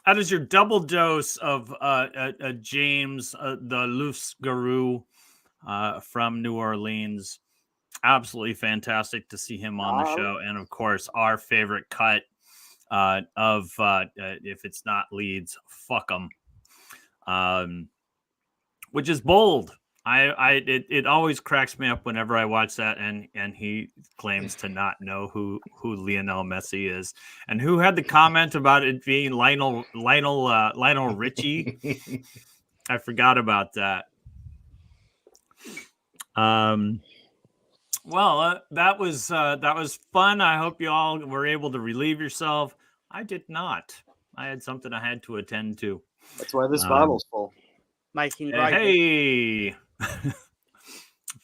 That is your double dose of James, the Loofs Guru from New Orleans. Absolutely fantastic to see him on the show. And, of course, our favorite cut of if it's not Leeds, fuck them, which is bold. It always cracks me up whenever I watch that, and he claims to not know who Lionel Messi is, and who had the comment about it being Lionel Richie. I forgot about that. Well, that was fun. I hope you all were able to relieve yourself. I did not. I had something I had to attend to. That's why this bottle's full. Making Hey.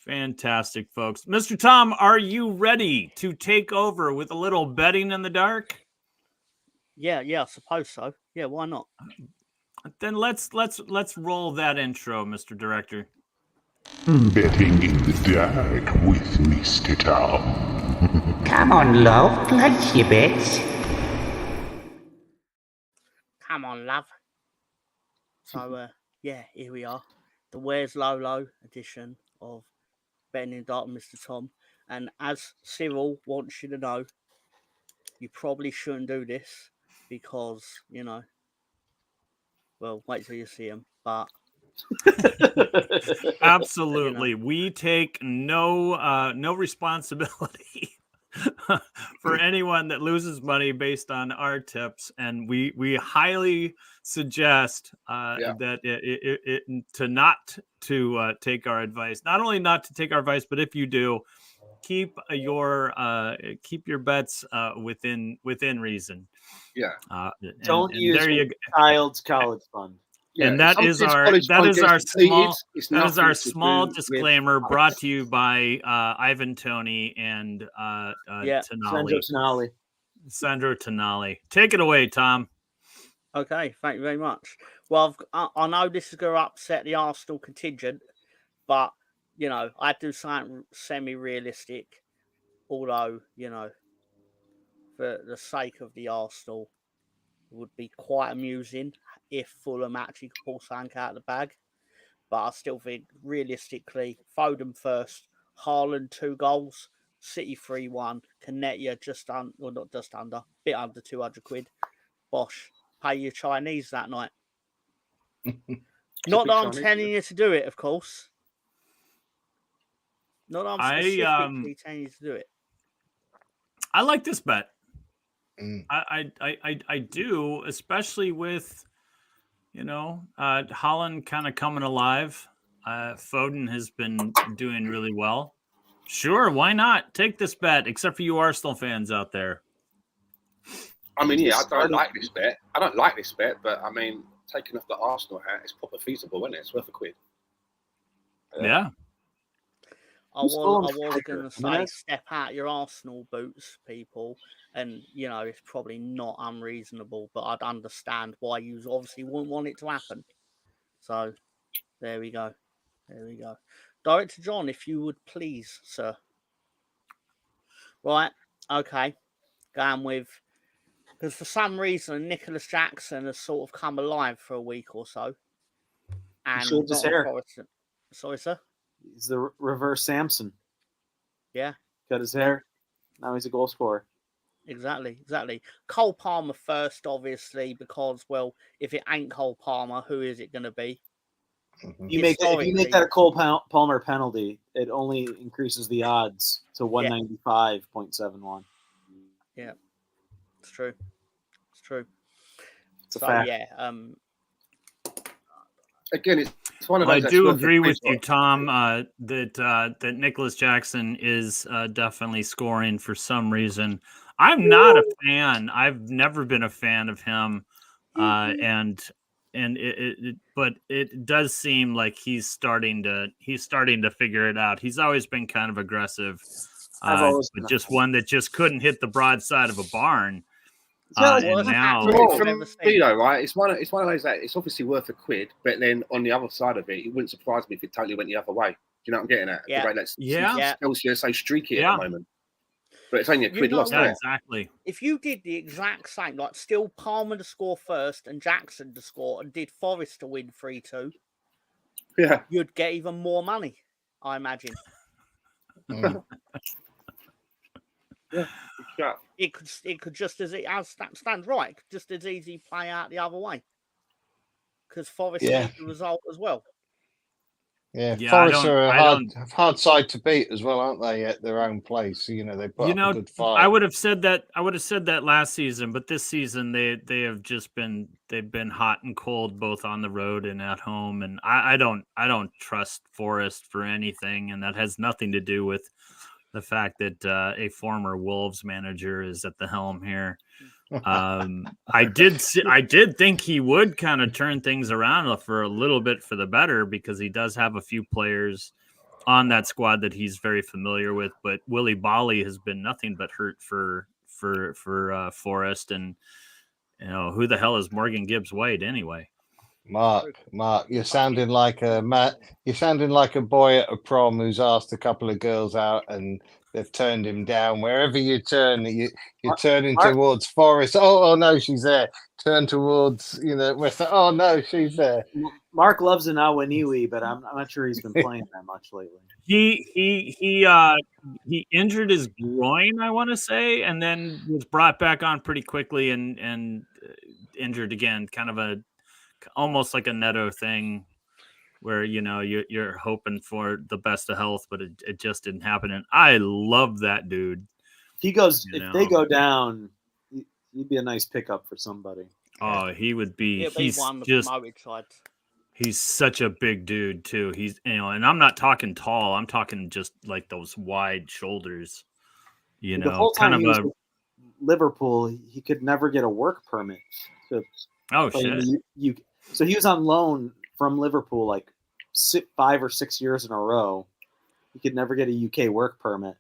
Fantastic, folks. Mr. Tom, are you ready to take over with a little betting in the dark? Yeah, I suppose so. Yeah, why not? Then let's roll that intro, Mr. Director. Betting in the dark with Mr. Tom. Come on, love, place your bets. Come on, love. So, yeah, here we are. The Where's Lolo edition of Betting in the Dark, Mr. Tom. And as Cyril wants you to know, you probably shouldn't do this because, you know, well, wait till you see him. But absolutely, you know, we take no responsibility for anyone that loses money based on our tips, and we highly suggest that to not to take our advice. Not only not to take our advice, but if you do, keep your bets within reason. Yeah. Don't use your child's college fund. Yeah, and that is our small disclaimer brought to you by Ivan Toney and Sandro Tonali. Take it away, Tom. Okay, thank you very much. Well, I know this is going to upset the Arsenal contingent, but you know, I do something semi-realistic. Although, you know, for the sake of the Arsenal, it would be quite amusing if Fulham actually could pull something out of the bag. But I still think, realistically, Foden first, Haaland 2 goals, City 3-1, Canetia bit under 200 quid. Bosh, pay your Chinese that night. Not that I'm telling you to do it, of course. Not that I'm specifically telling you to do it. I like this bet. I do, especially with, you know, Haaland kind of coming alive. Foden has been doing really well. Sure, why not? Take this bet, except for you Arsenal fans out there. I mean, yeah, I don't like this bet. But I mean, taking off the Arsenal hat is proper feasible, isn't it? It's worth £1. Yeah. I was going to say, step out your Arsenal boots, people. And, you know, it's probably not unreasonable, but I'd understand why you obviously wouldn't want it to happen. So, there we go. Director John, if you would please, sir. Right, okay. Going with... Because for some reason, Nicholas Jackson has sort of come alive for a week or so. And short his hair. Sorry, sir? He's the reverse Samson. Yeah. Cut his hair. Now he's a goal scorer. Exactly. Cole Palmer first, obviously, because, well, if it ain't Cole Palmer, who is it going to be? If you make that a Cole Palmer penalty, it only increases the odds to 195.71. Yeah, it's true. It's a fact. Yeah. Again, it's one of those. I do agree with you, Tom, that Nicholas Jackson is definitely scoring for some reason. I'm not a fan. I've never been a fan of him, but it does seem like he's starting to figure it out. He's always been kind of aggressive, but just one that just couldn't hit the broadside of a barn. And now, from me though, right? It's one of those that it's obviously worth £1, but then on the other side of it, it wouldn't surprise me if it totally went the other way. Do you know what I'm getting at? Yeah. The way that's Chelsea so streaky at the moment. But it's only £1 lost. Yeah, exactly. If you did the exact same, like still Palmer to score first and Jackson to score, and did Forest to win 3-2, you'd get even more money, I imagine. Yeah. It could just as it stands right, it could just as easy play out the other way. Because Forest needs the result as well. Yeah, Yeah, Forest are a don't. hard side to beat as well, aren't they? At their own place, you know, they put up a good fight. I would have said that last season, but this season they have just been they've been hot and cold both on the road and at home, and I don't trust Forest for anything, and that has nothing to do with the fact that a former Wolves manager is at the helm here. I did think he would kind of turn things around for a little bit for the better, because he does have a few players on that squad that he's very familiar with. But Willie Bolly has been nothing but hurt for Forest, and you know, who the hell is Morgan Gibbs White anyway? Mark, you're sounding like a boy at a prom who's asked a couple of girls out and they've turned him down. Wherever you turn, you're turning towards Forest. Oh no, she's there. Turn towards, you know, oh no, she's there. Mark loves an Awaniwi, but I'm not sure he's been playing that much lately. He injured his groin, I want to say, and then was brought back on pretty quickly and injured again. Kind of almost like a Neto thing, where you know you're hoping for the best of health, but it just didn't happen. And I love that dude. If they go down, he'd be a nice pickup for somebody. Oh, he would be. He's one of the promoted sides. He's such a big dude too. He's, you know, and I'm not talking tall. I'm talking just like those wide shoulders. You know, the whole time kind he of was with Liverpool, he could never get a work permit to play in the UK. So he was on loan from Liverpool like 5 or 6 years in a row. He could never get a UK work permit.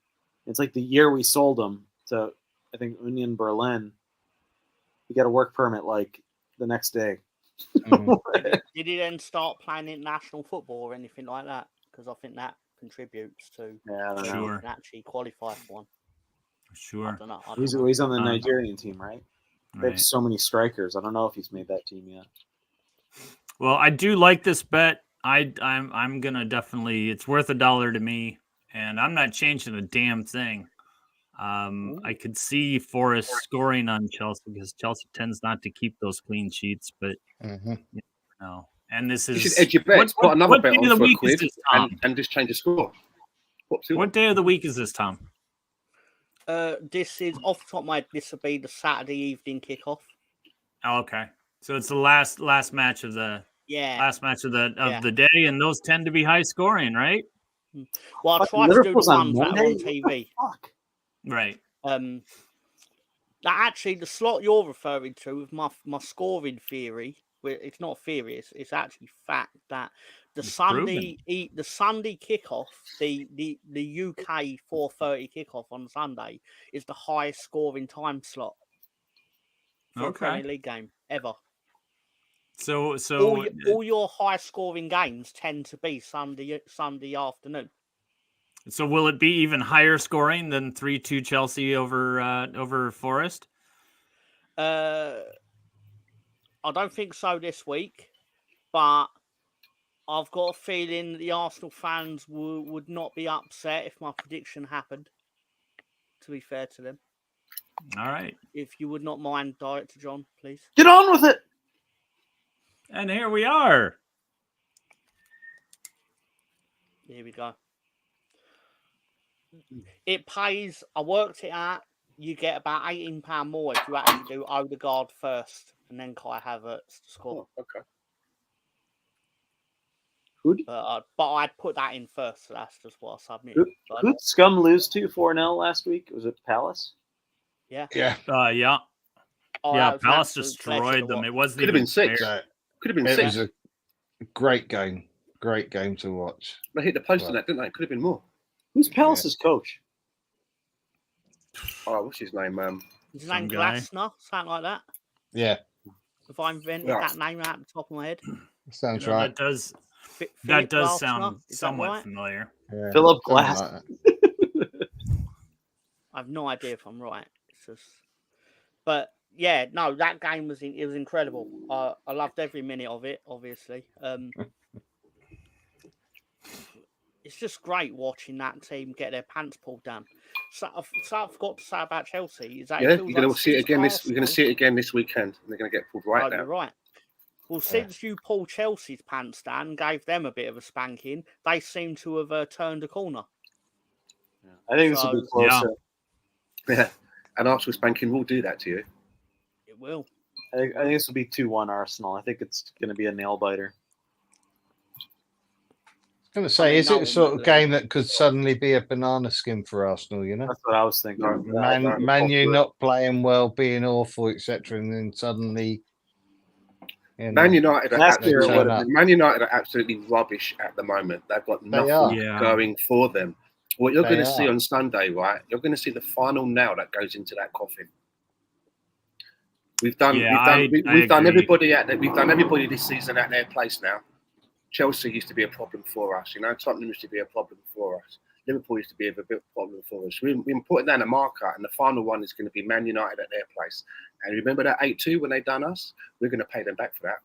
It's like the year we sold him to, I think, Union Berlin. He got a work permit like the next day. Did he then start playing international football or anything like that? Because I think that contributes to actually qualify for one. Sure. I don't know. He's on the Nigerian team, right? They have so many strikers. I don't know if he's made that team yet. Well, I do like this bet. I'm gonna definitely. It's worth $1 to me, and I'm not changing a damn thing. I could see Forest scoring on Chelsea because Chelsea tends not to keep those clean sheets, but you know. And this is you should edge your bets. Put another bet on for a quid and just change the score. What day of the week is this, Tom? This is off the top of my head. This will be the Saturday evening kickoff. Oh, okay. So it's the last match of the the day, and those tend to be high scoring, right? Well, I tried to do the ones that are on TV. Right. Actually, the slot you're referring to with my scoring theory, it's not theory, it's actually fact that the Sunday kickoff, the UK 4:30 kickoff on Sunday is the highest scoring time slot for a Premier League game ever. So all your high scoring games tend to be Sunday afternoon. So will it be even higher scoring than 3-2 Chelsea over Forest? I don't think so this week, but I've got a feeling the Arsenal fans would not be upset if my prediction happened, to be fair to them. All right. If you would not mind, Director John, please. Get on with it! And here we are. Here we go. It pays, I worked it out, you get about £18 more if you actually do Odegaard first and then Kai Havertz to score. Oh, okay. But I'd put that in first, so that's just what I submitted. Who did Scum lose to 4-0 last week? Was it Palace? Yeah. Yeah. Palace destroyed them. It wasn't even 6. Could have been 6. It was a great game. Great game to watch. They hit the post on that, didn't they? It could have been more. Who's Palace's coach? Oh, what's his name? His name Glasner, something like that. Yeah. If I invented that name out the top of my head. Sounds right. That does sound somewhat familiar. Yeah. Philip Glass. I have no idea if I'm right. It's just... But yeah, no, that game was incredible. I loved every minute of it. Obviously, it's just great watching that team get their pants pulled down. So I forgot to say about Chelsea is that you're going to see it again. We're going to see it again this weekend. And they're going to get pulled down. You're right. Well, since you pulled Chelsea's pants down and gave them a bit of a spanking, they seem to have turned a corner. I think this will be closer. Yeah, and Arsenal spanking will do that to you. It will. I think this will be 2-1 Arsenal. I think it's going to be a nail biter. I was going to say, is it a sort of game that could suddenly be a banana skin for Arsenal? You know, that's what I was thinking. Man U not playing well, being awful, etc., and then suddenly. Man United are absolutely rubbish at the moment. They've got nothing going for them. What you're going to see on Sunday, right? You're going to see the final nail that goes into that coffin. We've done everybody this season at their place now. Chelsea used to be a problem for us, you know. Tottenham used to be a problem for us. Liverpool used to be a bit problem for us. We're putting down a marker, and the final one is going to be Man United at their place. And remember that 8-2 when they done us? We're going to pay them back for that.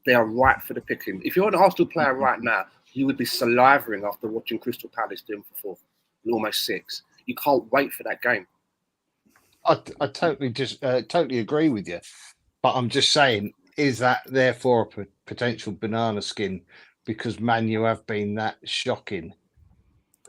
They are right for the picking. If you're an Arsenal player right now, you would be salivating after watching Crystal Palace do them for 4, almost 6. You can't wait for that game. I totally agree with you, but I'm just saying, is that therefore a potential banana skin because Man U have been that shocking?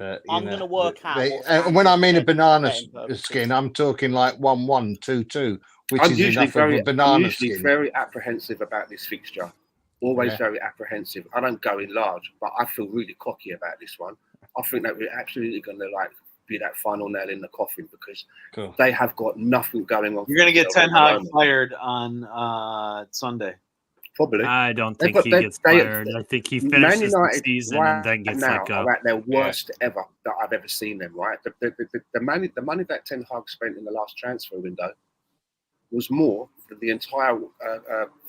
I'm going to work out. When I mean a banana skin, I'm talking like 1-1, 2-2, which is enough of a banana I'm usually skin. Very apprehensive about this fixture. Always very apprehensive. I don't go in large, but I feel really cocky about this one. I think that we're absolutely going to be that final nail in the coffin because they have got nothing going on. You're going to get Ten Hag fired on Sunday. Probably. I don't think he gets fired. I think he finishes the season and then gets let go. At their worst ever that I've ever seen them. Right, the money that Ten Hag spent in the last transfer window was more than the entire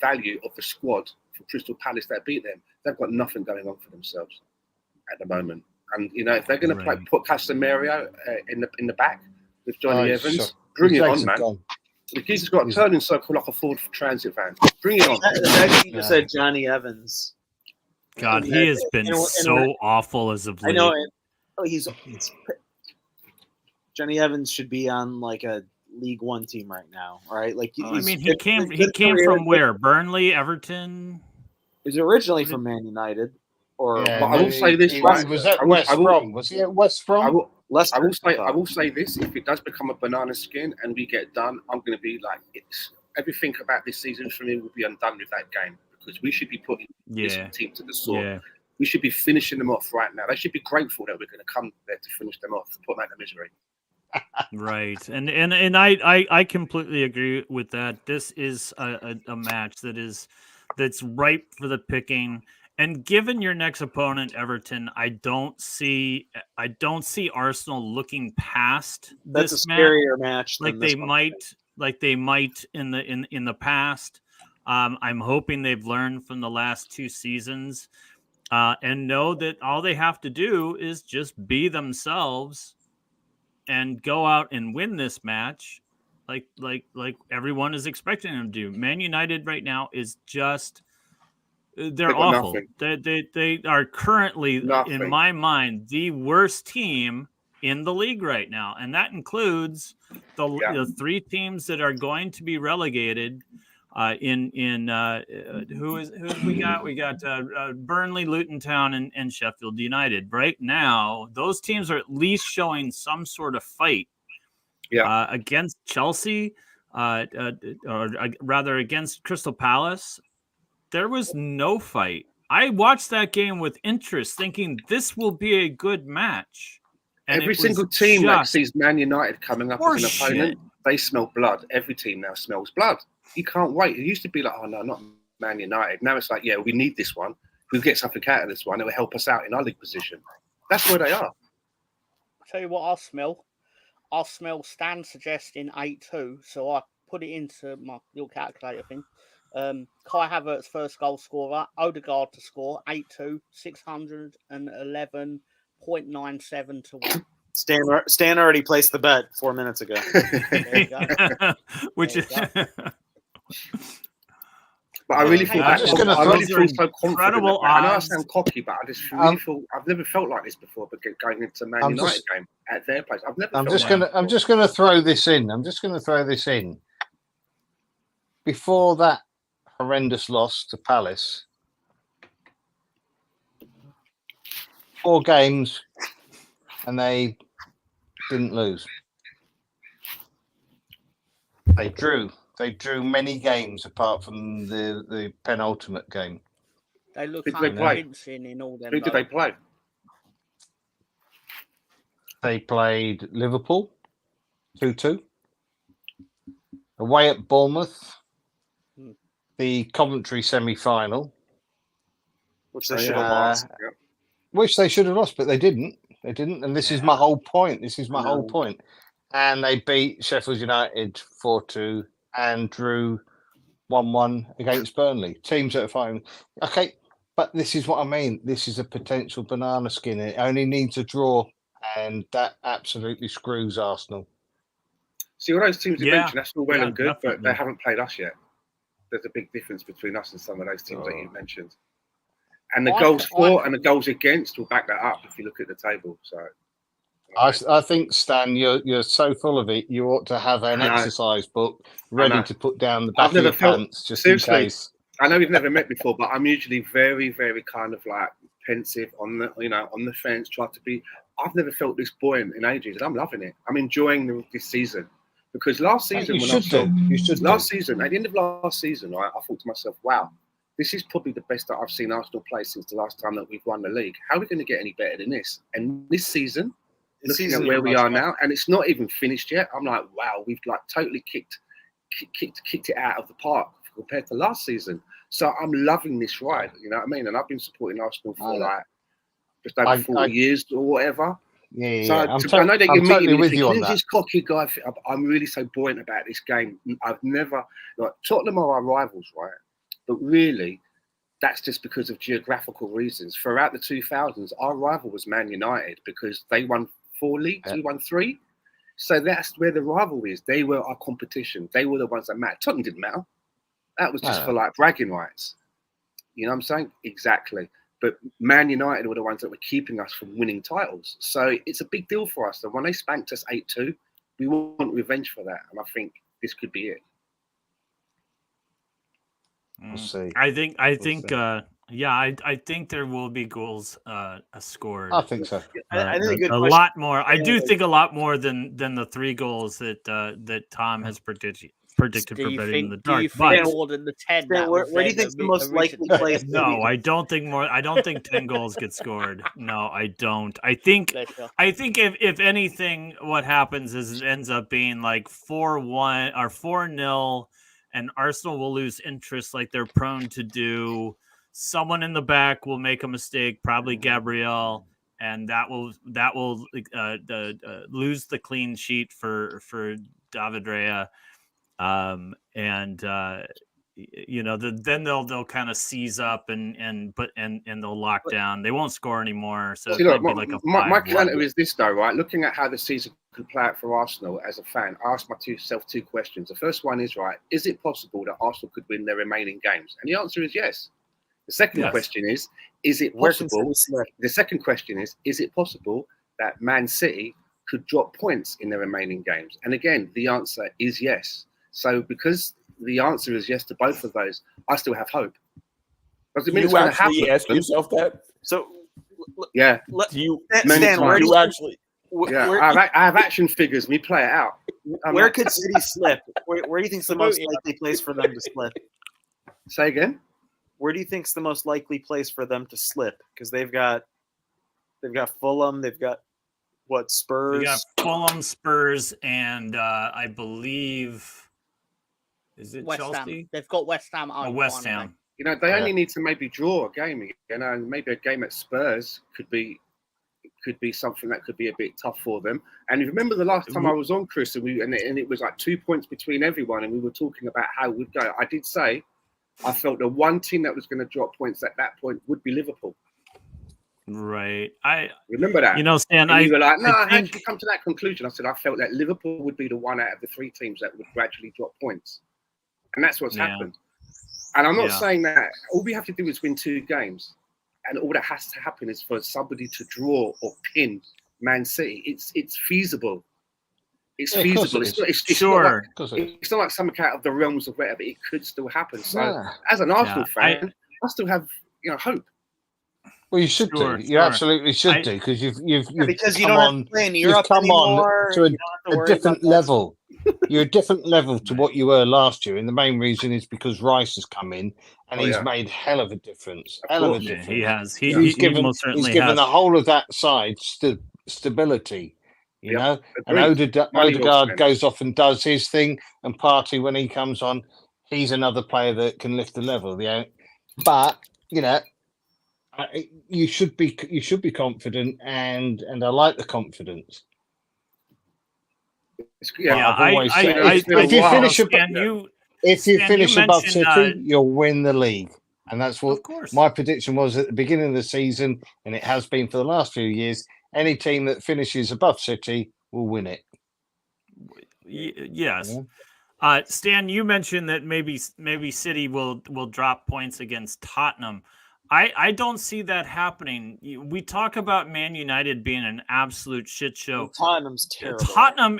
value of the squad for Crystal Palace that beat them. They've got nothing going on for themselves at the moment. And you know, if they're going to put Casemiro in the back with Johnny Evans, bring it on, man. The geezer's got a turning circle like a Ford Transit van. Bring it on. You just said Johnny Evans. God, he has been so awful as of late. I know. He's Johnny Evans should be on like a League One team right now, right? Like, I mean, he came from where? Burnley, Everton. He's originally from Man United. Or I will say this, was that West Brom? Was he at West Brom? I will say this: if it does become a banana skin and we get done, I'm going to be like, everything about this season for me will be undone with that game because we should be putting this team to the sword. Yeah. We should be finishing them off right now. They should be grateful that we're going to come there to finish them off, put them out of misery. Right, and I completely agree with that. This is a match that's ripe for the picking. And given your next opponent, Everton, I don't see Arsenal looking past this match. That's a scarier match like they might in the past. I'm hoping they've learned from the last 2 seasons and know that all they have to do is just be themselves and go out and win this match, like everyone is expecting them to do. Man United right now is just. They're awful. They are currently, in my mind, the worst team in the league right now, and that includes the 3 teams that are going to be relegated. Who we got? We got Burnley, Luton Town, and Sheffield United. Right now, those teams are at least showing some sort of fight. Against Chelsea, or rather against Crystal Palace. There was no fight. I watched that game with interest, thinking this will be a good match. And every single team that sees Man United coming up as an opponent, they smell blood. Every team now smells blood. You can't wait. It used to be like, oh no, not Man United. Now it's like, yeah, we need this one. If we get something out of this one, it will help us out in our league position. That's where they are. I'll tell you what I'll smell. I'll smell Stan suggesting 8-2, so I put it into my little calculator thing. Kai Havertz first goal scorer, Odegaard to score 8-2, 611.97 to win. Stan already placed the bet 4 minutes ago. There you go. But I really feel so confident. Incredible I know I sound cocky, but I just really feel I've never felt like this before. But going into Man United game at their place, I'm just going to throw this in. Before that horrendous loss to Palace. 4 games, and they didn't lose. They drew. They drew many games apart from the penultimate game. They look Who did they play? unconvincing in all them. Who did they play? They played Liverpool 2-2. Away at Bournemouth, the Coventry semi-final. Which they should have lost. Yeah. Which they should have lost, but they didn't. They didn't, and this is my whole point. This is my whole point. And they beat Sheffield United 4-2 and drew 1-1 against Burnley. Teams that are fighting. Okay, but this is what I mean. This is a potential banana skin. It only needs a draw, and that absolutely screws Arsenal. See, all those teams you mentioned, that's all well and good, definitely. but they haven't played us yet. There's a big difference between us and some of those teams that you mentioned. And the goals for and the goals against will back that up if you look at the table. So, I think, Stan, you're so full of it. You ought to have an exercise book ready to put down the back of your pants just in case. I know we've never met before, but I'm usually very, very kind of like pensive on the, on the fence. Try to be. I've never felt this buoyant in ages, and I'm loving it. I'm enjoying this season because last season last season, at the end of last season, I thought to myself, wow, this is probably the best that I've seen Arsenal play since the last time that we've won the league. How are we going to get any better than this? And this season, looking at where we are now, and it's not even finished yet, I'm like, wow, we've like totally kicked it out of the park compared to last season. So I'm loving this ride, you know what I mean? And I've been supporting Arsenal for like just over 40 years or whatever. Yeah. I know that you're totally meeting with you on this that. cocky guy. I'm really so buoyant about this game. I've never, like, Tottenham are our rivals, right? But really, that's just because of geographical reasons. Throughout the 2000s, our rival was Man United because they won 4 leagues, we won 3. So that's where the rivalry is. They were our competition. They were the ones that mattered. Tottenham didn't matter. That was just for like bragging rights. You know what I'm saying? Exactly. But Man United were the ones that were keeping us from winning titles. So it's a big deal for us. And when they spanked us 8-2, we want revenge for that. And I think this could be it. We'll see. I think there will be goals scored. I think so. I think a lot more. I do think a lot more than the 3 goals that Tom has predicted for better in the dark. Do you think more than the 10? Where do you think the most likely place? No, I don't think more. I don't think 10 goals get scored. No, I don't. I think if anything, what happens is it ends up being like 4-1 or 4-0. And Arsenal will lose interest like they're prone to do. Someone in the back will make a mistake, probably Gabriel, and that will lose the clean sheet for David Rea. Then they'll kind of seize up and they'll lock down. They won't score anymore. So see, look, my counter is this though, right? Looking at how the season could play out for Arsenal as a fan, I asked myself 2 questions. The first one is, right, is it possible that Arsenal could win their remaining games? And the answer is yes. The second question is it possible? The second question is it possible that Man City could drop points in their remaining games? And again, the answer is yes. So because the answer is yes to both of those, I still have hope. Does it mean it's going to happen? You ask yourself that? So, yeah. Do you, Stan, where do you actually? I have action figures. Me play it out. Where could City slip? Where do you think is the most likely place for them to slip? Say again. Where do you think is the most likely place for them to slip? Because they've got Fulham. They've got Spurs. They got Fulham, Spurs, and I believe. Is it West Chelsea? Ham. They've got West Ham. West Ham. You know, they only need to maybe draw a game. You know, and maybe a game at Spurs could be something that could be a bit tough for them. And you remember the last time I was on, Chris, and it was like 2 points between everyone, and we were talking about how it would go. I did say I felt the one team that was going to drop points at that point would be Liverpool. Right. I remember that. You know, Stan, you were like, no, how did you come to that conclusion? I said I felt that Liverpool would be the one out of the 3 teams that would gradually drop points. And that's what's happened. And I'm not saying that all we have to do is win 2 games. And all that has to happen is for somebody to draw or pin Man City. It's feasible. It's Yeah, of course feasible. it It's is. not. It's Sure. not Of course it is. it's not like something out of the realms of whatever. It could still happen. So, Yeah. as an Arsenal Yeah, fan, I still have hope. Well, you should Sure, do. You sure. absolutely should I- do because you've because you come don't have on. to play in You've Europe come anymore. on to You don't have to a worry different about that. level. You're a different level to what you were last year, and the main reason is because Rice has come in and Oh, he's yeah. made hell of a difference. Of Hell of a course. Yeah, difference. he has. He's given most certainly he's given has. the whole of that side stability. You Yep, know, and agreed. Money well Odegaard spent. goes off and does his thing, and Partey when he comes on, he's another player that can lift the level. Yeah, but you should be confident, and I like the confidence. Yeah, I've always said it's been a if you while. finish Stan, if you Stan, finish you above mentioned, City, you'll win the league, and that's what Of course. my prediction was at the beginning of the season, and it has been for the last few years. Any team that finishes above City will win it. Yes. Yeah. Stan, you mentioned that maybe City will drop points against Tottenham. I don't see that happening. We talk about Man United being an absolute shit show. And Tottenham's terrible. Tottenham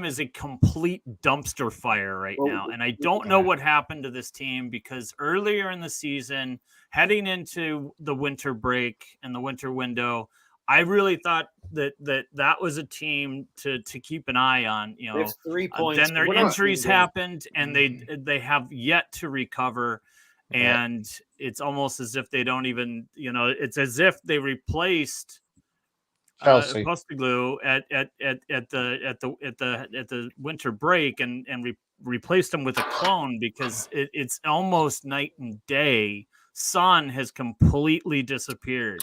is a complete dumpster fire right now, and I don't know what happened to this team because earlier in the season, heading into the winter break and the winter window, I really thought that was a team to keep an eye on. They have 3 points. Then their injuries happened, and they have yet to recover. And it's almost as if they don't even, it's as if they replaced Postecoglou at the winter break and replaced him with a clone because it's almost night and day. Son has completely disappeared.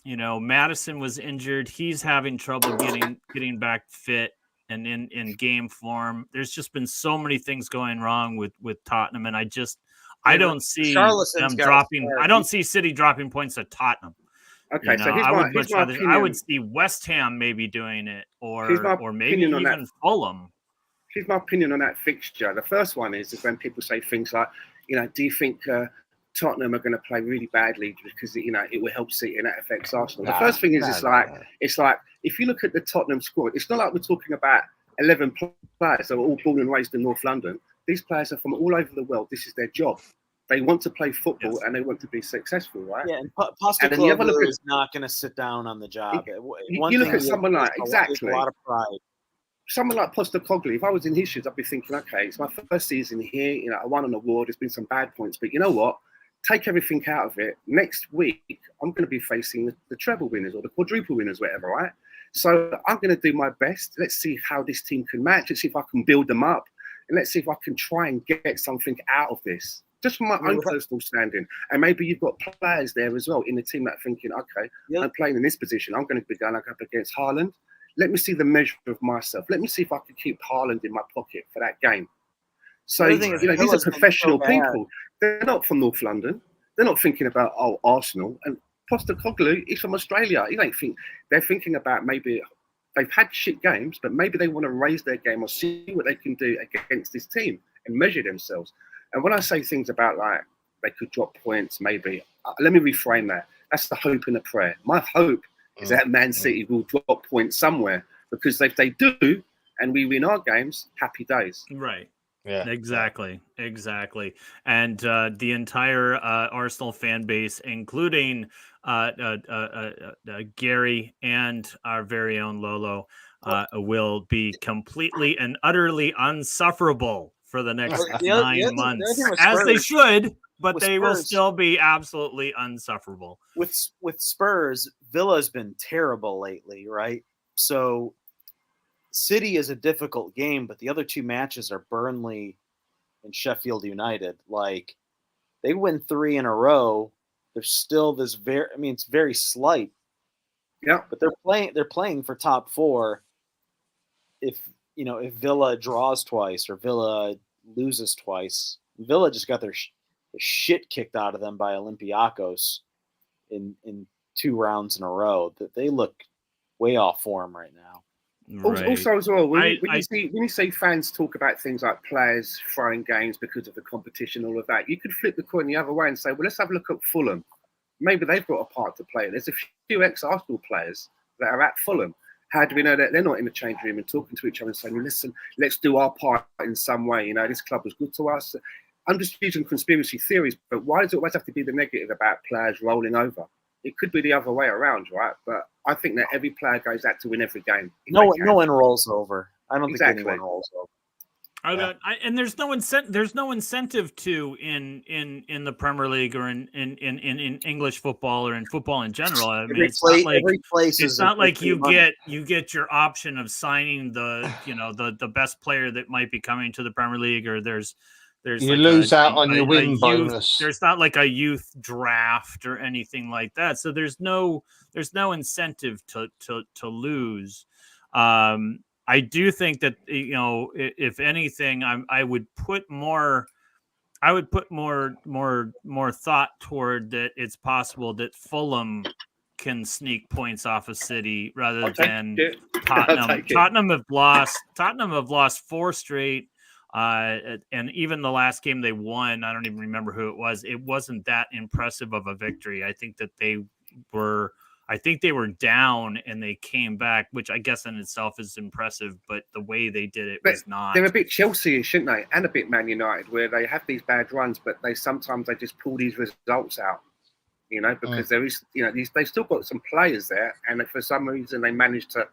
Madison was injured. He's having trouble getting back fit and in game form. There's just been so many things going wrong with Tottenham, and I don't see them dropping. I don't see City dropping points at Tottenham. Okay, so I would see West Ham maybe doing it, or maybe even Fulham. Here's my opinion on that fixture. The first one is when people say things like, do you think Tottenham are going to play really badly because it will help City and that affects Arsenal? The first thing is it's like if you look at the Tottenham squad, it's not like we're talking about 11 players that are all born and raised in North London. These players are from all over the world. This is their job. They want to play football and they want to be successful, right? Yeah, and Postecoglou is not going to sit down on the job. You look at someone like a lot of pride. Someone like Postecoglou, if I was in his shoes, I'd be thinking, okay, it's my first season here. I won an award. There's been some bad points, but you know what? Take everything out of it. Next week, I'm going to be facing the treble winners or the quadruple winners, whatever, right? So I'm going to do my best. Let's see how this team can match. Let's see if I can build them up. And let's see if I can try and get something out of this. Just from my own personal standing. And maybe you've got players there as well in the team that are thinking, okay, I'm playing in this position. I'm going to be going up against Haaland. Let me see the measure of myself. Let me see if I can keep Haaland in my pocket for that game. So, these are professional people. They're not from North London. They're not thinking about, Arsenal. And Postecoglou is from Australia. They're thinking about maybe they've had shit games, but maybe they want to raise their game or see what they can do against this team and measure themselves. And when I say things about like they could drop points, maybe, let me reframe that. That's the hope and the prayer. My hope is that Man City will drop points somewhere, because if they do and we win our games, happy days. Right. Yeah. Exactly. And the entire Arsenal fan base, including Gary and our very own Lolo, will be completely and utterly unsufferable for the next 9 months, as they should, but they will still be absolutely unsufferable. With Spurs, Villa's been terrible lately, right? So City is a difficult game, but the other two matches are Burnley and Sheffield United. Like, they win 3 in a row. There's still this it's very slight. Yeah. But they're playing for top 4. If Villa draws twice or Villa loses twice, Villa just got their shit kicked out of them by Olympiacos in 2 rounds in a row. That they look way off form right now. Right. Also, as well, when you see fans talk about things like players throwing games because of the competition, all of that, you could flip the coin the other way and say, well, let's have a look at Fulham. Maybe they've got a part to play. There's a few ex-Arsenal players that are at Fulham. How do we know that they're not in the change room and talking to each other and saying, listen, let's do our part in some way. You know, this club was good to us. I'm just using conspiracy theories, but why does it always have to be the negative about players rolling over? It could be the other way around, right? But I think that every player goes out to win every game. No one rolls over. I don't Exactly. think anyone rolls over. And there's no incentive to in the Premier League or in English football or in football in general. I mean, it's not like you get your option of signing the best player that might be coming to the Premier League, or there's you lose out on your win bonus. There's not like a youth draft or anything like that. So there's no incentive to lose. I do think that, you know, if anything, I would put more thought toward that it's possible that Fulham can sneak points off of City rather than Tottenham. Tottenham have lost 4 straight, and even the last game they won, I don't even remember who it was. It wasn't that impressive of a victory. I think they were down and they came back, which I guess in itself is impressive, but the way they did it was not. They're a bit Chelsea-ish, shouldn't they? And a bit Man United, where they have these bad runs, but they just pull these results out, you know, because there is, you know, they've still got some players there, and for some reason they managed to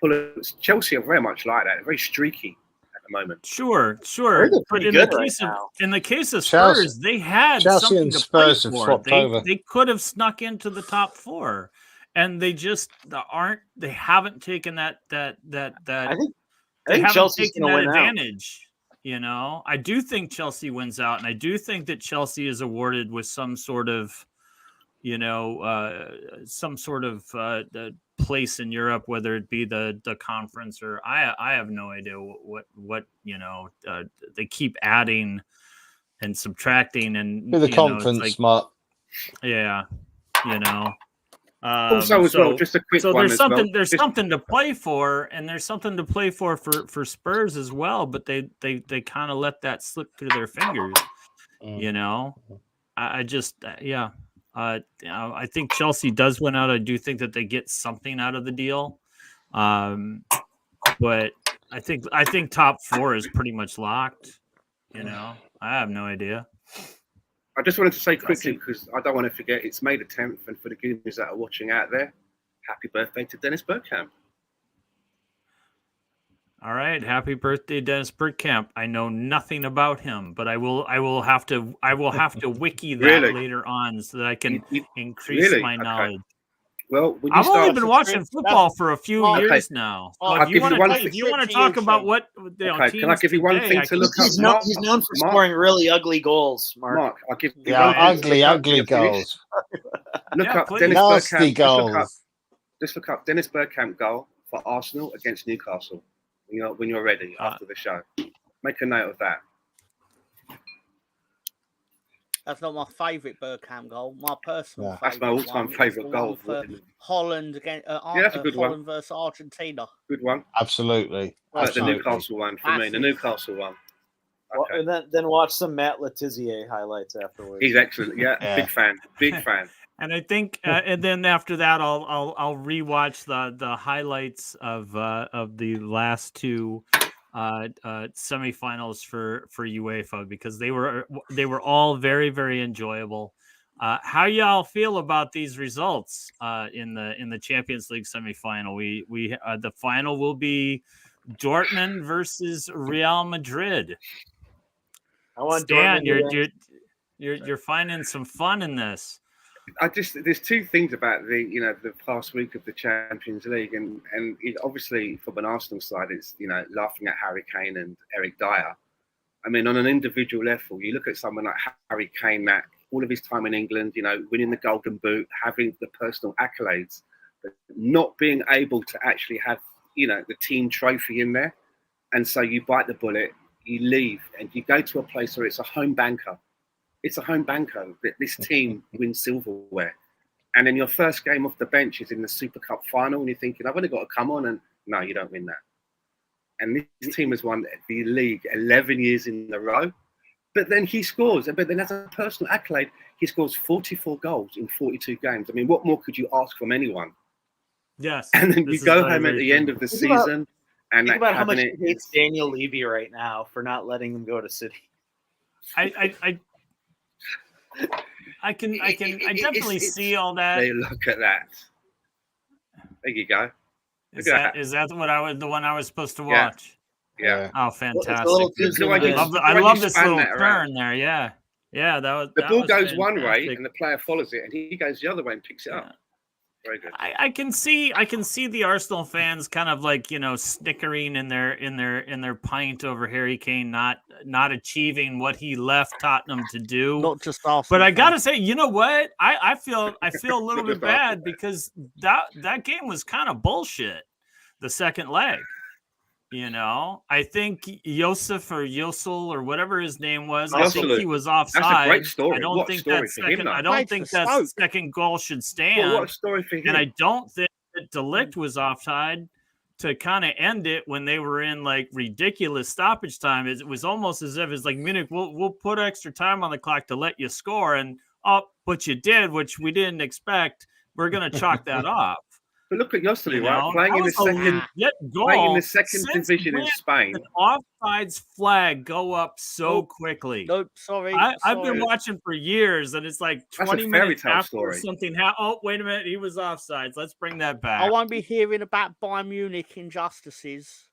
pull it. Chelsea are very much like that. They're very streaky at the moment. Sure. But in the case of Spurs, they had Chelsea something and to Spurs play have for. flopped over. They could have snuck into the top 4. And they just aren't. They haven't taken that. I think Chelsea's taken that advantage. You know, I do think Chelsea wins out, and I do think that Chelsea is awarded with some sort of, you know, the place in Europe, whether it be the conference or I have no idea what you know. They keep adding and subtracting, and the conference, Mark. Yeah, you know. Also, as well, just a quick one. There's something. There's something to play for, and there's something to play for Spurs as well. But they kind of let that slip through their fingers. You know, I think Chelsea does win out. I do think that they get something out of the deal. But I think top 4 is pretty much locked. You know, I have no idea. I just wanted to say quickly, because I don't want to forget, it's May the 10th, and for the Goonies that are watching out there, happy birthday to Dennis Bergkamp. All right, happy birthday, Dennis Bergkamp. I know nothing about him, but I will have to wiki that later on so that I can increase my knowledge. Well, I've only been watching football for a few years now. So if you want to talk about what teams can I give you one thing to look up? He's known for scoring really ugly goals, Mark. I'll give you ugly goals. Look up Dennis Bergkamp. Just look up Dennis Bergkamp goal for Arsenal against Newcastle when you're ready after the show. Make a note of that. That's not my favourite Bergkamp goal. My personal favourite. That's my all-time favourite goal. For Holland against that's a good Holland one. versus Argentina. Good one. Absolutely. The Newcastle one for me. The Newcastle one. Okay. Well, and then watch some Matt Letizia highlights afterwards. He's excellent. Yeah. Big fan. And I think, and then after that, I'll rewatch the highlights of the last 2 semifinals for UEFA, because they were all very, very enjoyable. How y'all feel about these results in the Champions League semifinal? We the final will be Dortmund versus Real Madrid. I want Stan, you're finding some fun in this. There's 2 things about the past week of the Champions League, and obviously from an Arsenal side, it's laughing at Harry Kane and Eric Dyer. I mean, on an individual level, you look at someone like Harry Kane, that all of his time in England, winning the Golden Boot, having the personal accolades, but not being able to actually have the team trophy in there, and so you bite the bullet, you leave, and you go to a place where it's a home banker. It's a home banker that this team wins silverware. And then your first game off the bench is in the Super Cup final, and you're thinking, I've only got to come on, and no, you don't win that. And this team has won the league 11 years in a row. But then he scores. But then as a personal accolade, he scores 44 goals in 42 games. I mean, what more could you ask from anyone? Yes. And then this you is go very, home at very the true. end of the Think about- season and Think about how much cabinet he hates Daniel Levy right now for not letting him go to City. I definitely see all that. They look at that. There you go. Is that the one I was supposed to Yeah. watch? Yeah. Oh, It's a fantastic! little too Look at the way zoomed you- in. I you love this span little that around. turn there. Yeah, that was The ball was goes one way fantastic. and the player follows it, and he goes the other way and picks it Yeah. up. Very good. I can see the Arsenal fans kind of like, snickering in their pint over Harry Kane not achieving what he left Tottenham to do. Not just Arsenal. But I fans. gotta say, you know what? I feel a little Not bit just bad Arsenal. because that game was kind of bullshit. The second leg. I think Yosef or Yosel or whatever his name was, I think he was offside. That's a great story. I don't What a think story that for him, second. though. I don't Played think for that Stoke. second goal should stand. Well, what a story for him. And I don't think that De Ligt was offside to kind of end it when they were in like ridiculous stoppage time. It was almost as if it's like, Munich, we'll put extra time on the clock to let you score, and but you did, which we didn't expect. We're gonna chalk that off. But look at Josely, You right? know, Playing that in the was a second, legit goal. playing in the second Since division in when Spain. did an offsides flag go up so quickly? Nope, sorry. I've been watching for years, and it's like That's a 20 fairy minutes tale after story. something happened. Oh, wait a minute, he was offsides. Let's bring that back. I won't be hearing about Bayern Munich injustices.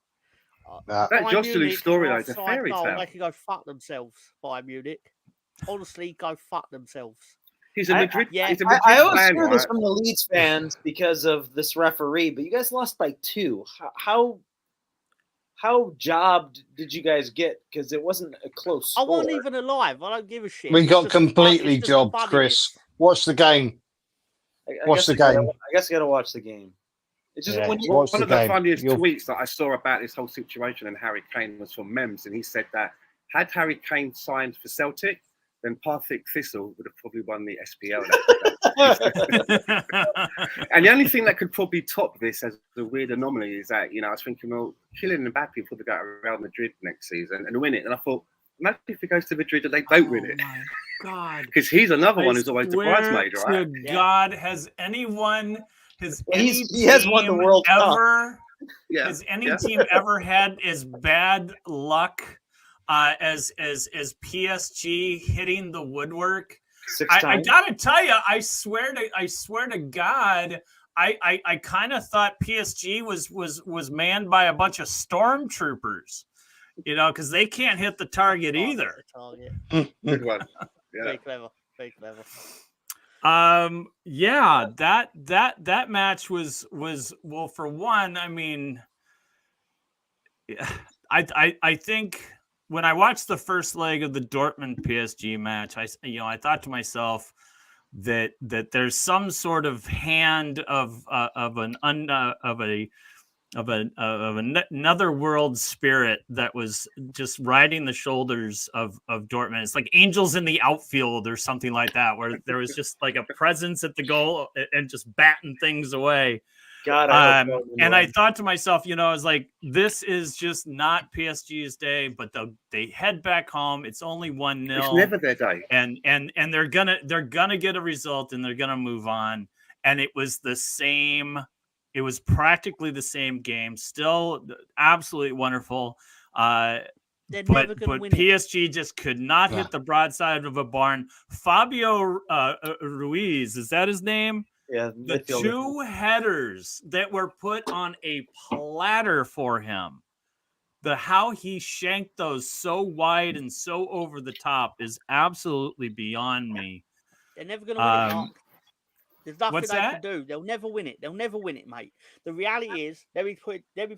That Bayern Josely Munich, story, an though, is a offside fairy goal, tale. They can go fuck themselves, Bayern Munich. Honestly, go fuck themselves. He's a Madrid. Yeah. He's a Madrid I always fan, hear this right? from the Leeds fans because of this referee, but you guys lost by 2. How jobbed did you guys get? Because it wasn't a close I score. wasn't even alive. I don't give a shit. We It's got just a completely it's just a jobbed, funniness. Chris. Watch the game. Watch the game. I guess you got to watch the game. It's just Yeah, when you watch One the of the game. funniest You'll- tweets that I saw about this whole situation and Harry Kane was from Mems, and he said that had Harry Kane signed for Celtic, then Partick Thistle would have probably won the SPL. And the only thing that could probably top this as a weird anomaly is that, I was thinking, well, Kylian Mbappe will probably go to Real Madrid next season and win it. And I thought, imagine if he goes to Madrid and they don't win it. My God. Because he's another one I who's always the swear bridesmaid, right? to God, has any he has won the team World Cup. ever? Yeah. Has any team ever had as bad luck as PSG hitting the woodwork? 6 I times. gotta tell you, I swear to God, I kind of thought PSG was manned by a bunch of stormtroopers, because they can't hit the target either. Good one. Yeah. Very clever. Very clever. Yeah, that match was well, for one, I mean, I think when I watched the first leg of the Dortmund PSG match, I thought to myself that there's some sort of hand of another world spirit that was just riding the shoulders of Dortmund. It's like angels in the outfield or something like that, where there was just like a presence at the goal and just batting things away. God, and I thought to myself, I was like, this is just not PSG's day, but they head back home. It's only 1-0. It's never their day. And they're gonna get a result and they're gonna move on. And it was the same. It was practically the same game. Still absolutely wonderful. But PSG just could not hit the broadside of a barn. Fabio Ruiz, is that his name? Yeah, the 2 headers that were put on a platter for him. How he shanked those so wide and so over the top is absolutely beyond me. They're never going to win it, Mark. There's nothing What's they that? can do. They'll never win it. They'll never win it, mate. The reality is, let me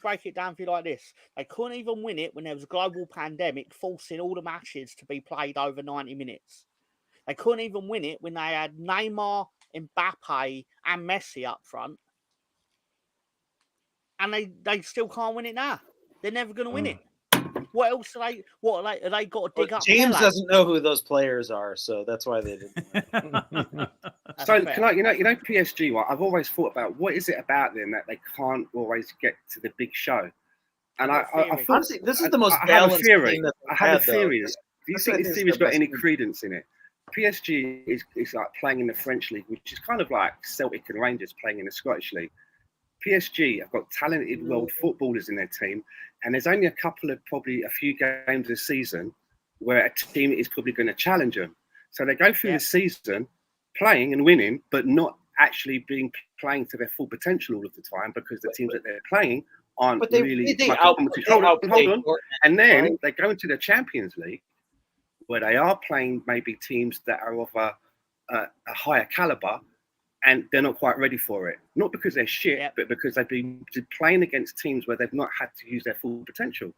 break it down for you like this. They couldn't even win it when there was a global pandemic forcing all the matches to be played over 90 minutes. They couldn't even win it when they had Neymar, Mbappe and Messi up front. And they still can't win it now. They're never going to win it. What else are they? Are they got to dig up? James Pele? doesn't know who those players are, so that's why they didn't. So can I, PSG? Right, I've always thought about what is it about them that they can't always get to the big show. And I thought, honestly, this is the most I have a balanced theory. team that I have a they've had, theory. though. Do you That's think why this it's theory's the got best any team. credence in it? PSG is like playing in the French league, which is kind of like Celtic and Rangers playing in the Scottish league. PSG have got talented world footballers in their team, and there's only probably a few games this season where a team is probably going to challenge them. So they go through the season playing and winning, but not actually playing to their full potential all of the time, because the teams that they're playing aren't really much competition. Hold on. And then they go into the Champions League, where they are playing maybe teams that are of a higher caliber, and they're not quite ready for it. Not because they're shit, but because they've been playing against teams where they've not had to use their full potential,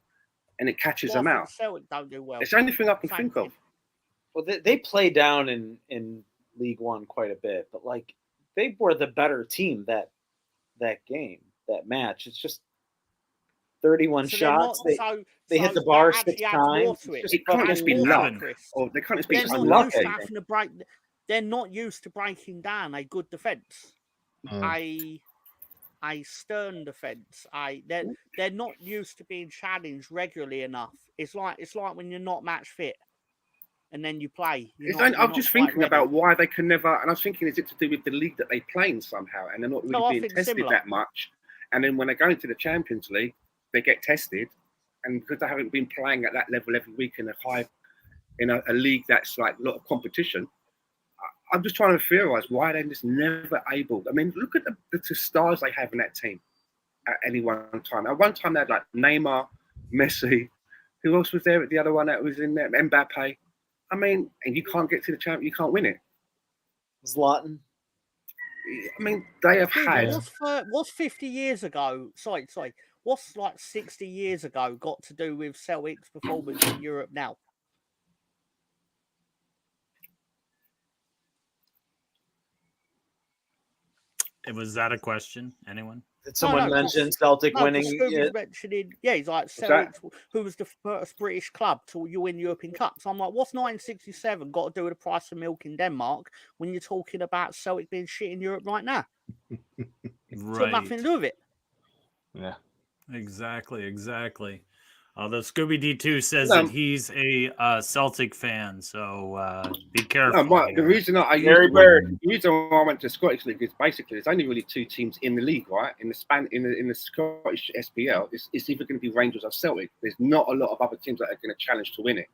and it catches them out. Celtic don't do well. It's the only thing I can think of. Well, they play down in League One quite a bit, but like they were the better team that match. It's just 31 shots. They hit the bar 6 times. It can't just be luck, or they can't just be unlucky. They're not used to breaking down a good defense, a stern defense. They're not used to being challenged regularly enough. It's like when you're not match fit, and then you play. I'm just thinking about why they can never. And I was thinking, is it to do with the league that they play in somehow, and they're not really being tested that much? And then when they go into the Champions League, they get tested, and because they haven't been playing at that level every week in a league that's like a lot of competition. I'm just trying to theorize why they're just never able. I mean, look at the stars they have in that team at any one time. At one time, they had like Neymar, Messi. Who else was there at the other one that was in there? Mbappe. I mean, and you can't get to the champion, you can't win it. Zlatan. I mean, they have had. What's 50 years ago? Sorry. What's like 60 years ago got to do with Celtic's performance in Europe now? Was that a question? Anyone? Did someone mention Celtic winning? He's like Celtic, who was the first British club to win European Cups. I'm like, what's 1967 got to do with the price of milk in Denmark when you're talking about Celtic being shit in Europe right now? It's got nothing to do with it. Yeah, exactly. Although Scooby D2 says that he's a Celtic fan, so be careful. The reason the reason why I went to Scottish League is basically there's only really 2 teams in the league, right? In the Scottish SPL, it's either going to be Rangers or Celtic. There's not a lot of other teams that are going to challenge to win it.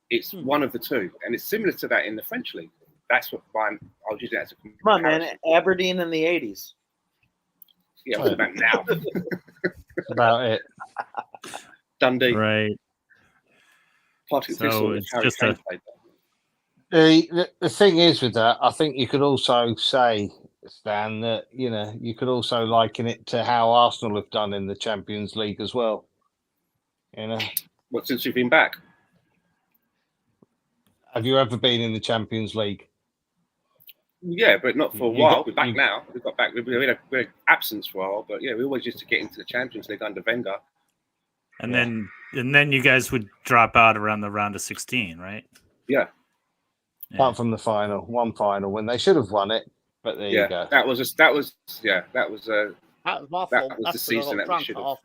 It's one of the 2, and it's similar to that in the French league. That's what I was using as a comparison. Come on, man! Aberdeen in the 80s. Yeah, what's about now? That's about it. Dundee. Right. So it's just the thing is with that, I think you could also say, Stan, that you could also liken it to how Arsenal have done in the Champions League as well. What, since you've been back? Have you ever been in the Champions League? Yeah, but not for a while. We're back now. We got back. We had absence for a while, but yeah, we always used to get into the Champions League under Wenger. And then you guys would drop out around the round of 16, right? Yeah. Apart from the one final when they should have won it, but there you go. That was the season that we should have.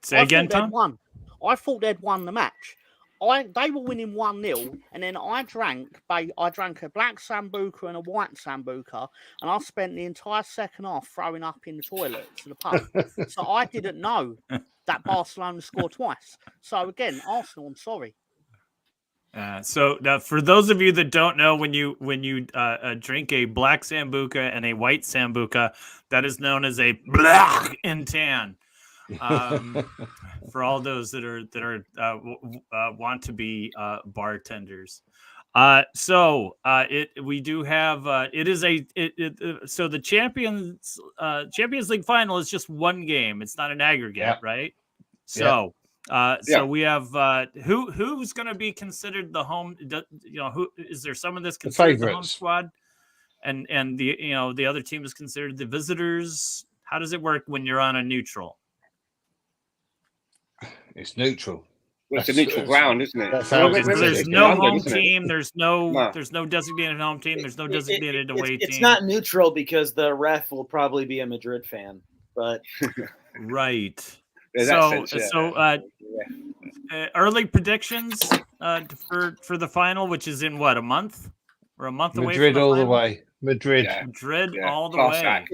Say again, Tom? I thought they'd won the match. They were winning 1-0, and then I drank a black Sambuca and a white Sambuca, and I spent the entire second half throwing up in the toilet to the pub. So I didn't know that Barcelona scored twice. So again, Arsenal, I'm sorry. So now, for those of you that don't know, when you drink a black Sambuca and a white Sambuca, that is known as a black and tan. For all those that want to be bartenders. So the Champions League final is just one game. It's not an aggregate, right? So so we have who's going to be considered the home? Who is there? Someone that's considered the home squad, and the other team is considered the visitors. How does it work when you're on a neutral? It's neutral. Well, it's a neutral ground, isn't it? There's no home team. There's no designated home team. There's no designated away team. It's not neutral because the ref will probably be a Madrid fan, but right. Early predictions for the final, which is in what, a month or a month away? Madrid all the way. Madrid all the way.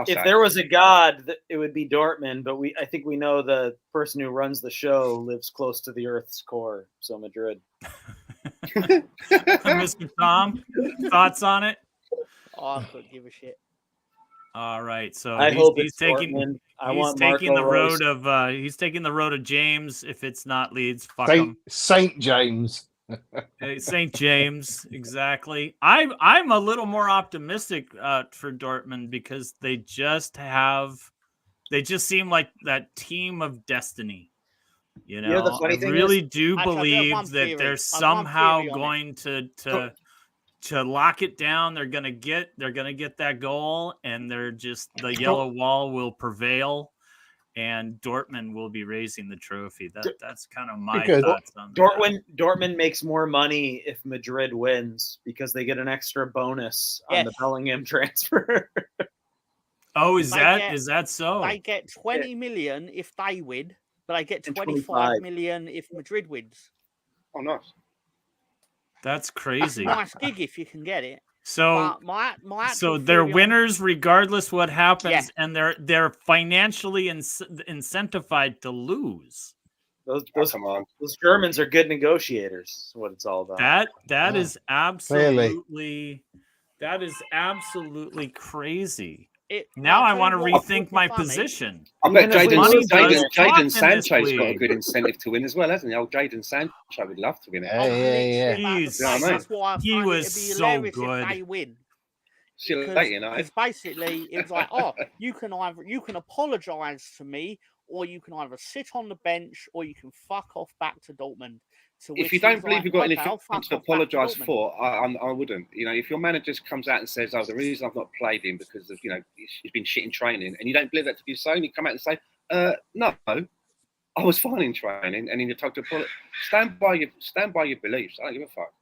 If there was a god, it would be Dortmund. But I think we know the person who runs the show lives close to the Earth's core. So Madrid. Mr. Tom, thoughts on it? Oh, I couldn't give a shit. All right, so I hope it's taking Dortmund. he's taking the road of he's taking the road of James. If it's not Leeds, fuck him. Saint James. St. James, exactly. I'm a little more optimistic for Dortmund because they just seem like that team of destiny. You know, the funny I thing really is, do Actually, believe that they're somehow going to lock it down. They're gonna get that goal, and the yellow wall will prevail. And Dortmund will be raising the trophy. That's kind of my thoughts on that. Dortmund makes more money if Madrid wins because they get an extra bonus on the Bellingham transfer. Oh, is that so? They get 20 million if they win, but they get 25 million if Madrid wins. Oh, nice. That's crazy. Nice gig if you can get it. So, so they're winners regardless what happens, and they're financially incentivized to lose. Those Germans are good negotiators. Is what it's all about. That is absolutely crazy. Now I want to rethink my position. I bet Jadon Sancho's got a good incentive to win as well, hasn't he? Old Jadon Sancho would love to win it. That's why he was so good. If they win. Because basically it was like, oh, you can apologise to me, or you can either sit on the bench, or you can fuck off back to Dortmund. If you don't believe you've got anything to apologise for, I wouldn't. You know, if your manager just comes out and says, "Oh, the reason I've not played him because of he's been shit in training," and you don't believe that to be so, and you come out and say, "No, I was fine in training," and then you talk to stand by your beliefs. I don't give a fuck.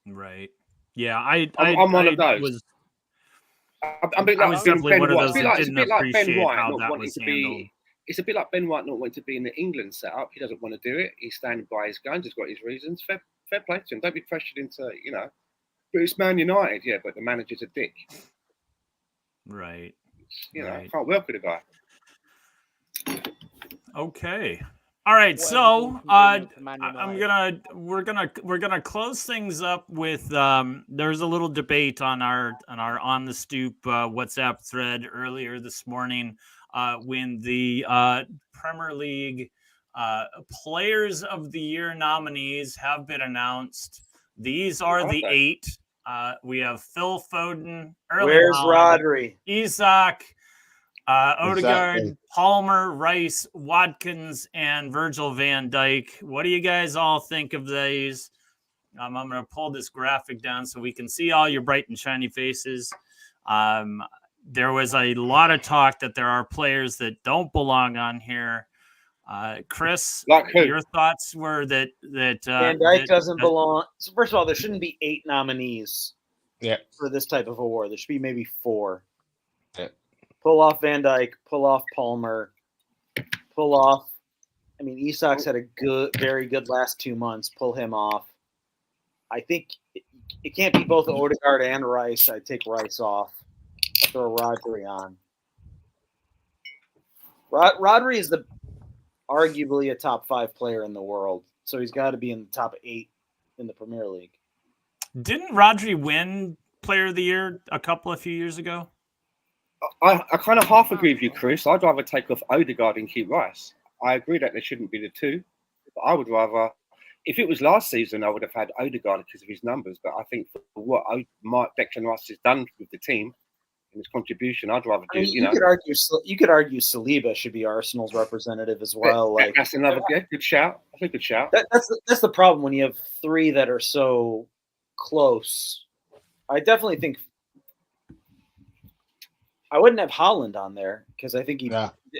Right? Yeah, I'm one of those. I was definitely one of those that didn't appreciate how that was handled. It's a bit like Ben White not wanting to be in the England setup. He doesn't want to do it. He's standing by his guns. He's got his reasons. Fair play to him. Don't be pressured into, but it's Man United, yeah, but the manager's a dick. Right. I can't work with a guy. Okay. All right. So we're gonna close things up with there's a little debate on our On the Stoop WhatsApp thread earlier this morning. When the Premier League Players of the Year nominees have been announced. These are the 8. We have Phil Foden, Where's Rodri? Isak, Odegaard, Palmer, Rice, Watkins, and Virgil van Dijk. What do you guys all think of these? I'm going to pull this graphic down so we can see all your bright and shiny faces. There was a lot of talk that there are players that don't belong on here. Chris, your thoughts were that Van Dijk doesn't belong. So first of all, there shouldn't be 8 nominees for this type of award. There should be maybe 4. Yeah. Pull off Van Dijk, pull off Palmer, pull off. I mean, Isak's had a very good last 2 months. Pull him off. I think it can't be both Odegaard and Rice. I'd take Rice off. Throw Rodri on. Rodri is arguably a top 5 player in the world, so he's got to be in the top 8 in the Premier League. Didn't Rodri win Player of the Year a few years ago? I kind of half agree with you, Chris. I'd rather take off Odegaard and keep Rice. I agree that there shouldn't be the 2, but I would rather. If it was last season, I would have had Odegaard because of his numbers. But I think for what Declan Rice has done with the team. In his contribution, I'd rather do. You could argue Saliba should be Arsenal's representative as well. That's another good shout. That's a good shout. That's the problem when you have 3 that are so close. I definitely think I wouldn't have Haaland on there because I think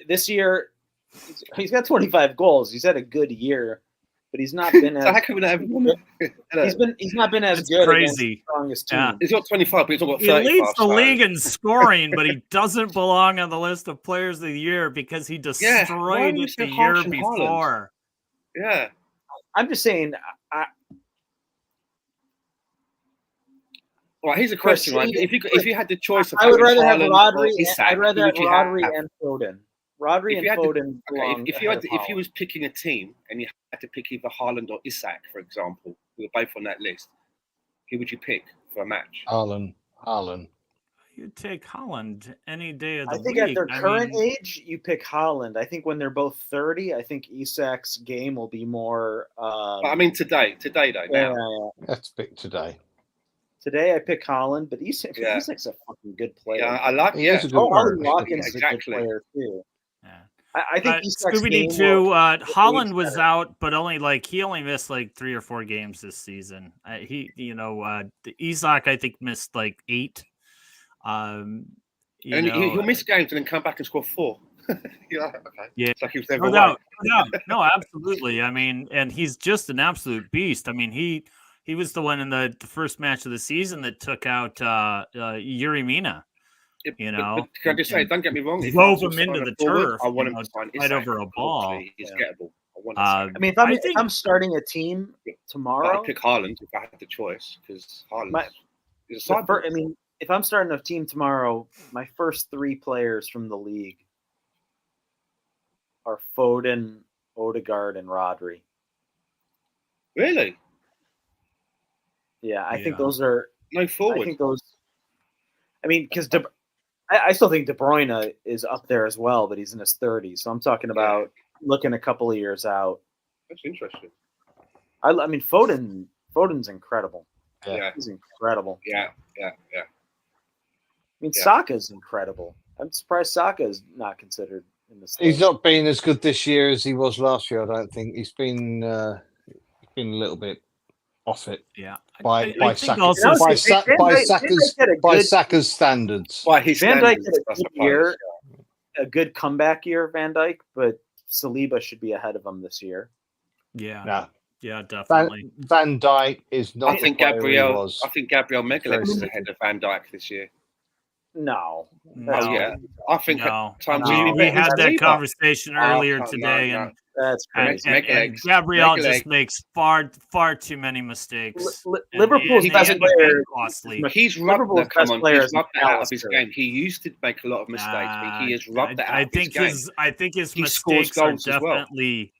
this year he's got 25 goals. He's had a good year. But he's not been as he's not been as good against the strongest team. Yeah. He's got 25, but he's got 35. He leads the league in scoring, but he doesn't belong on the list of Players of the Year because he destroyed it the year before. Yeah, I'm just saying. Right, here's a question, right? If you had the choice of I would rather have Haaland Rodri. or Isak, I'd rather who have would you Rodri have? and Foden. Rodri and Foden belong ahead of if you Haaland. was picking a team and you had to pick either Haaland or Isak, for example, who are both on that list, who would you pick for a match? Haaland. You take Holland any day of the I week. think at their current age, you pick Haaland. I think when they're both 30, I think Isak's game will be more. I mean, today though. Now, Let's pick today. Today I pick Haaland, but Isak's Yeah. a fucking good player. Yeah, I like. He Yeah, is a good player. Ollie Watkins is a good exactly. player too. Yeah. I think Isak's Scooby game Doo. will Holland was better. out, but he only missed like 3 or 4 games this season. Isak I think missed like 8. He'll miss games and then come back and score 4. Yeah, okay. Yeah, it's like he was never no away. doubt. No, absolutely. I mean, and he's just an absolute beast. I mean, he was the one in the first match of the season that took out Yuri Mina. But Know, can I just say, don't get me wrong. If drove I him into the forward, turf. I want him to sign fight Isak. over a ball. Hopefully he's gettable. I want Isak. I mean, if I'm starting a team tomorrow, I'd pick Haaland if I had the choice because Haaland is a sideboard. I mean, if I'm starting a team tomorrow, my first 3 players from the league are Foden, Odegaard, and Rodri. Really? Yeah, I think those are no forward. I think those. I mean, because I still think De Bruyne is up there as well, but he's in his 30s. So I'm talking about looking a couple of years out. That's interesting. I mean, Foden's incredible. Yeah, he's incredible. Yeah. I mean, Saka's incredible. I'm surprised Saka is not considered in this. He's not been as good this year as he was last year. I don't think he's been a little bit off it. Yeah, by Saka's standards. By his Van Dijk standards, had a good year, a good comeback year. Van Dijk, but Saliba should be ahead of him this year. Yeah. No. Yeah, definitely. Van Dijk is not. I think Gabriel Magalhaes is ahead of Van Dijk this year. No. Oh, yeah. I think we had that conversation earlier today, and Gabriel just makes far too many mistakes. Liverpool's best player, costly. He's rubbed that out of his game. He used to make a lot of mistakes, but he has rubbed that out of his game. I think his mistakes are definitely.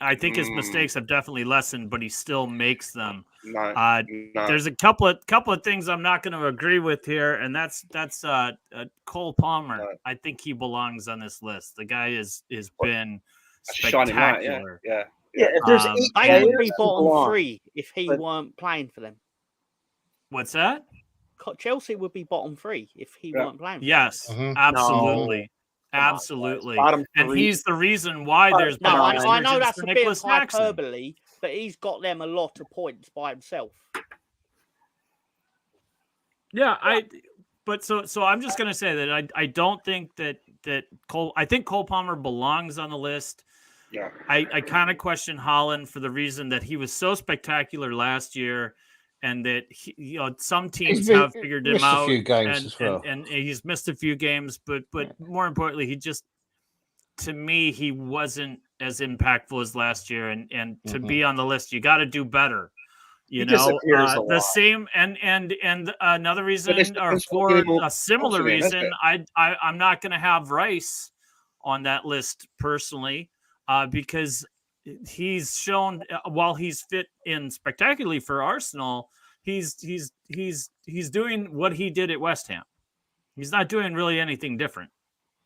I think his mistakes have definitely lessened, but he still makes them. No. There's a couple of things I'm not going to agree with here, and that's Cole Palmer. No. I think he belongs on this list. The guy has been spectacular. Yeah. If there's they would be bottom 3 if he weren't playing for them. What's that? Chelsea would be bottom 3 if he weren't playing. Yes, absolutely. No. Absolutely, and he's the reason why there's I know that's a bit of hyperbole, but he's got them a lot of points by himself. Yeah, so I'm just gonna say that I don't think that Cole. I think Cole Palmer belongs on the list. Yeah, I kind of question Haaland for the reason that he was so spectacular last year. And that some teams have figured him out, and he's missed a few games. But more importantly, to me, he wasn't as impactful as last year. And to be on the list, you got to do better. The same and another reason, or for a similar reason, I'm not going to have Rice on that list personally, because he's shown while he's fit in spectacularly for Arsenal, he's doing what he did at West Ham. He's not doing really anything different,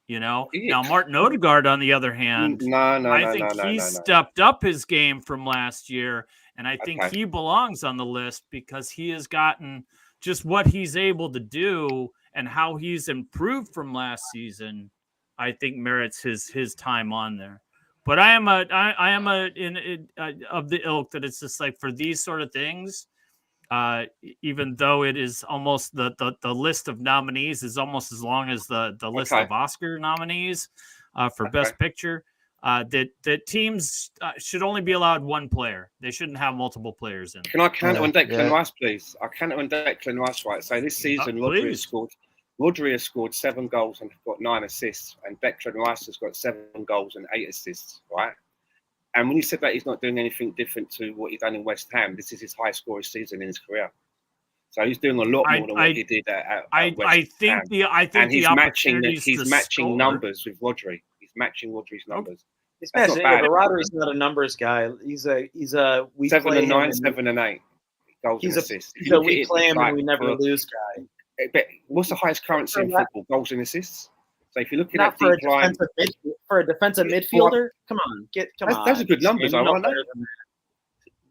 Now Martin Odegaard, on the other hand, I think he stepped up his game from last year, and I think he belongs on the list because he has gotten just what he's able to do and how he's improved from last season. I think merits his time on there. But I am of the ilk that it's just like for these sort of things, even though it is almost the list of nominees is almost as long as the list of Oscar nominees for Best Picture, that teams should only be allowed one player. They shouldn't have multiple players in. Can I counter on Declan Rice, please? I counter on Declan Rice, right? So this season, Rodri has scored 7 goals and got 9 assists, and Declan Rice has got 7 goals and 8 assists, right? And when you said that he's not doing anything different to what he's done in West Ham, this is his highest scoring season in his career. So he's doing a lot more than what he did at West I think Ham. And he's matching score. numbers with Rodri. He's matching Rodri's numbers. He's matching it, but Rodri's not a numbers guy. He's a we 7 play and 9, him 7 and 8 goals and assists. He's a we play him and we never lose guy. But what's the highest currency in football? Goals and assists. So if you're looking not at for deep line, for a defensive midfielder, come on. Those are good numbers, aren't they?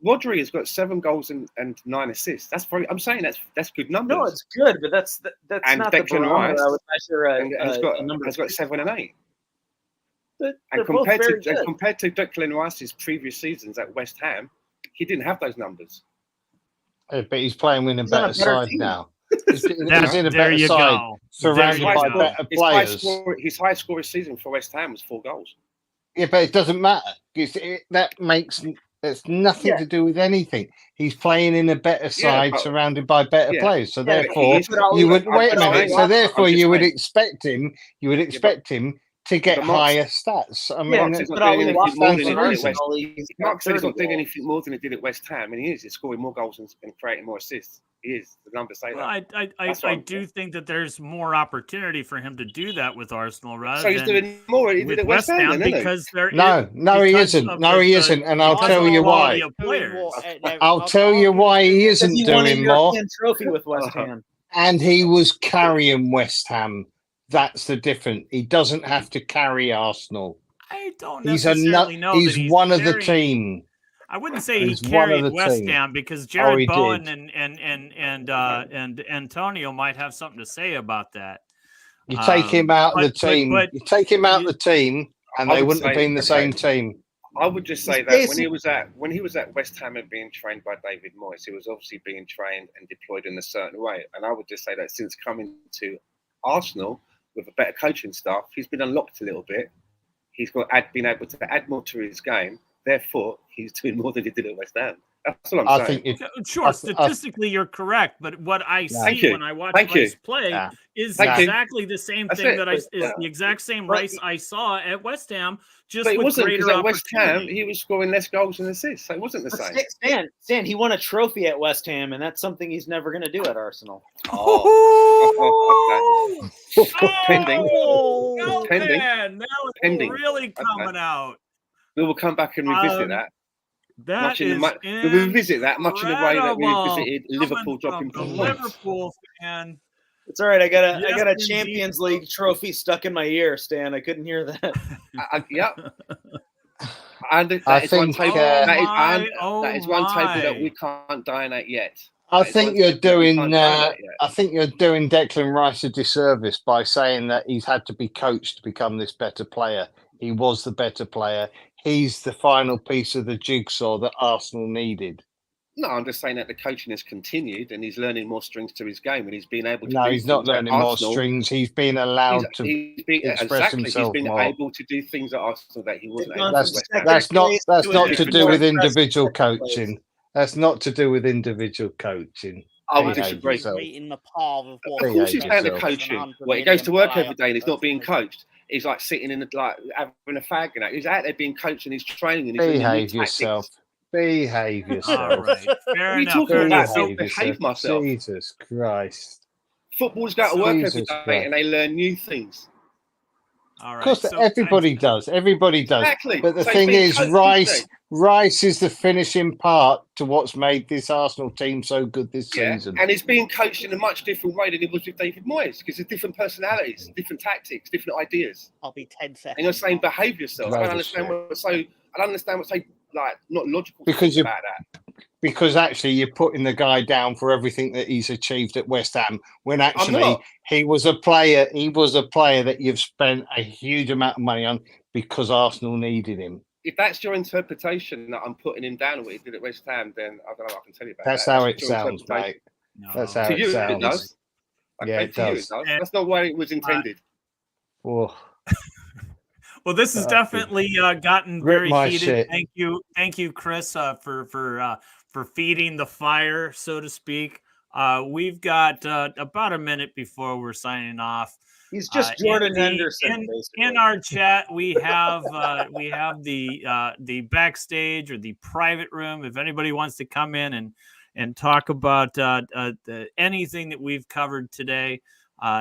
Rodri has got 7 goals and 9 assists. That's probably. I'm saying that's good numbers. No, it's good, but that's and not Declan the barometer Rice, I would measure has got 7 and 8. They're And both very good. compared to Declan Rice's previous seasons at West Ham, he didn't have those numbers. But he's playing with a better side now. He's in a There better you side, go. surrounded by better players. His highest scoring season for West Ham was 4 goals. Yeah, but it doesn't matter. That's nothing to do with anything. He's playing in a better side, surrounded by better players. So therefore, you would wait a minute. So therefore, you would expect him. You would expect him to get higher stats. I mean, he's not doing anything more than he did at West Ham, and he is. He's scoring more goals and creating more assists. He is. The numbers say that. I do think that there's more opportunity for him to do that with Arsenal rather he's doing more than he did at West Ham, because no, he isn't. No, he isn't, and I'll tell you why. I'll tell you why he isn't doing more. Trophy with West Ham, and he was carrying West Ham. That's the difference. He doesn't have to carry Arsenal. I don't necessarily know. He's one of the team. I wouldn't say he carried West Ham because Jared Bowen and Antonio might have something to say about that. You take him out of the team. You take him out of the team, and they wouldn't have been the same team. I would just say that when he was at West Ham and being trained by David Moyes, he was obviously being trained and deployed in a certain way. And I would just say that since coming to Arsenal with a better coaching staff, he's been unlocked a little bit. He's been able to add more to his game. Therefore, he's doing more than he did at West Ham. That's what I'm saying. Statistically, you're correct. But what I see when I watch Rice play is exactly the same thing is the exact same Rice I saw at West Ham. Just but it with wasn't greater because at West Ham he was scoring less goals and assists. So it wasn't the same. Stan, he won a trophy at West Ham, and that's something he's never going to do at Arsenal. Pending. Man, now it's really coming out. We will come back and revisit that. We'll revisit that much in the way that we visited Liverpool dropping points. Liverpool fan. It's all right. I got a Champions League trophy stuck in my ear, Stan. I couldn't hear that. Yep. And that is one table that we can't dine at yet. I think you're doing Declan Rice a disservice by saying that he's had to be coached to become this better player. He was the better player. He's the final piece of the jigsaw that Arsenal needed. No, I'm just saying that the coaching has continued and he's learning more strings to his game and he's been able to. No, he's not learning more strings. He's been allowed to express himself He's been more. able to do things at Arsenal that he wasn't able to. That's not to do with individual coaching. That's not to do with individual coaching. I would disagree. In the path of what? Of course, he's down to coaching. Well, he goes to work every day and he's not being coached. He's like sitting in having a fag and that. He's out there being coached and he's training and he's behave yourself. Behave yourself. All right. Fair enough. Talking about behave myself. Jesus Christ. Football's got to work every day and they learn new things. All right. Of course, everybody does. Everybody does. Exactly. But the thing is, Rice is the finishing part to what's made this Arsenal team so good this season. And he's being coached in a much different way than he was with David Moyes because there's different personalities, different tactics, different ideas. I'll be 10 seconds. And you're saying behave yourself. I don't understand what's so like not logical about that. Because actually you're putting the guy down for everything that he's achieved at West Ham when actually he was a player that you've spent a huge amount of money on because Arsenal needed him. If that's your interpretation that I'm putting him down on what he did at West Ham, then I don't know what I can tell you about that's that. How it sounds, mate. No. That's how it sounds. It does. Yeah, it does. That's not why it was intended. Oh. Well, this has definitely gotten very heated. Thank you, Chris, for feeding the fire, so to speak. We've got about a minute before we're signing off. He's just Jordan Henderson. In our chat, we have the backstage or the private room. If anybody wants to come in and talk about anything that we've covered today,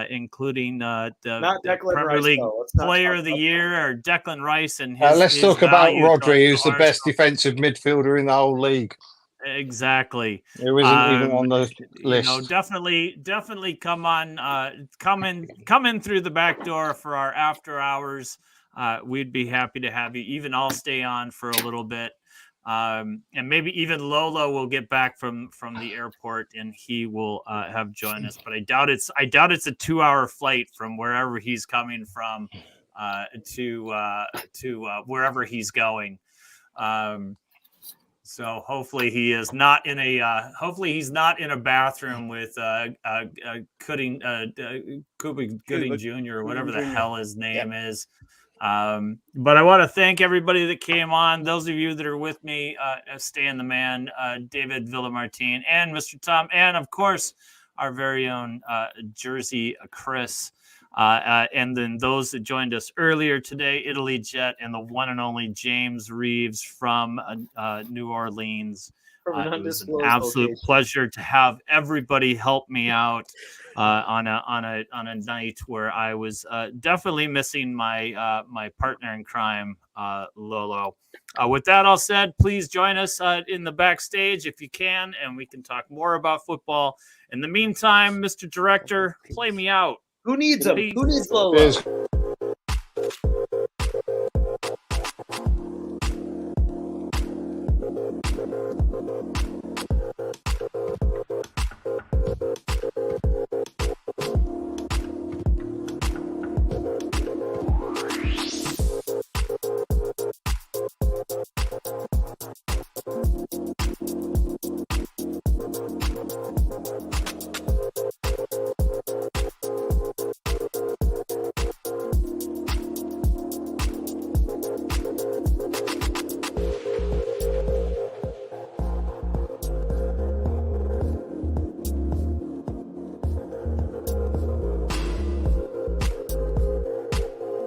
including the Premier Rice, League though. Let's not Player talk of the about Year or Declan Rice and his. Let's his talk about value Rodri, to who's the best Arsenal. defensive midfielder in the whole league. Exactly. Who isn't even on the list. Definitely come in through the back door for our after hours. We'd be happy to have you. Even I'll stay on for a little bit. And maybe even Lolo will get back from the airport and he will have joined us. But I doubt it's a 2-hour flight from wherever he's coming from to wherever he's going. So hopefully he's not in a bathroom with Cuba Gooding Jr. or whatever the hell his name is. But I want to thank everybody that came on. Those of you that are with me, Stan the Man, David Villamartin, and Mr. Tom, and of course our very own Jersey Chris. And then those that joined us earlier today, Italy Jet and the one and only James Reeves from New Orleans. It was an absolute pleasure to have everybody help me out on a night where I was definitely missing my my partner in crime, Lolo. With that all said, please join us in the backstage if you can, and we can talk more about football. In the meantime, Mr. Director, play me out. Who needs him? Peace. Who needs Lolo?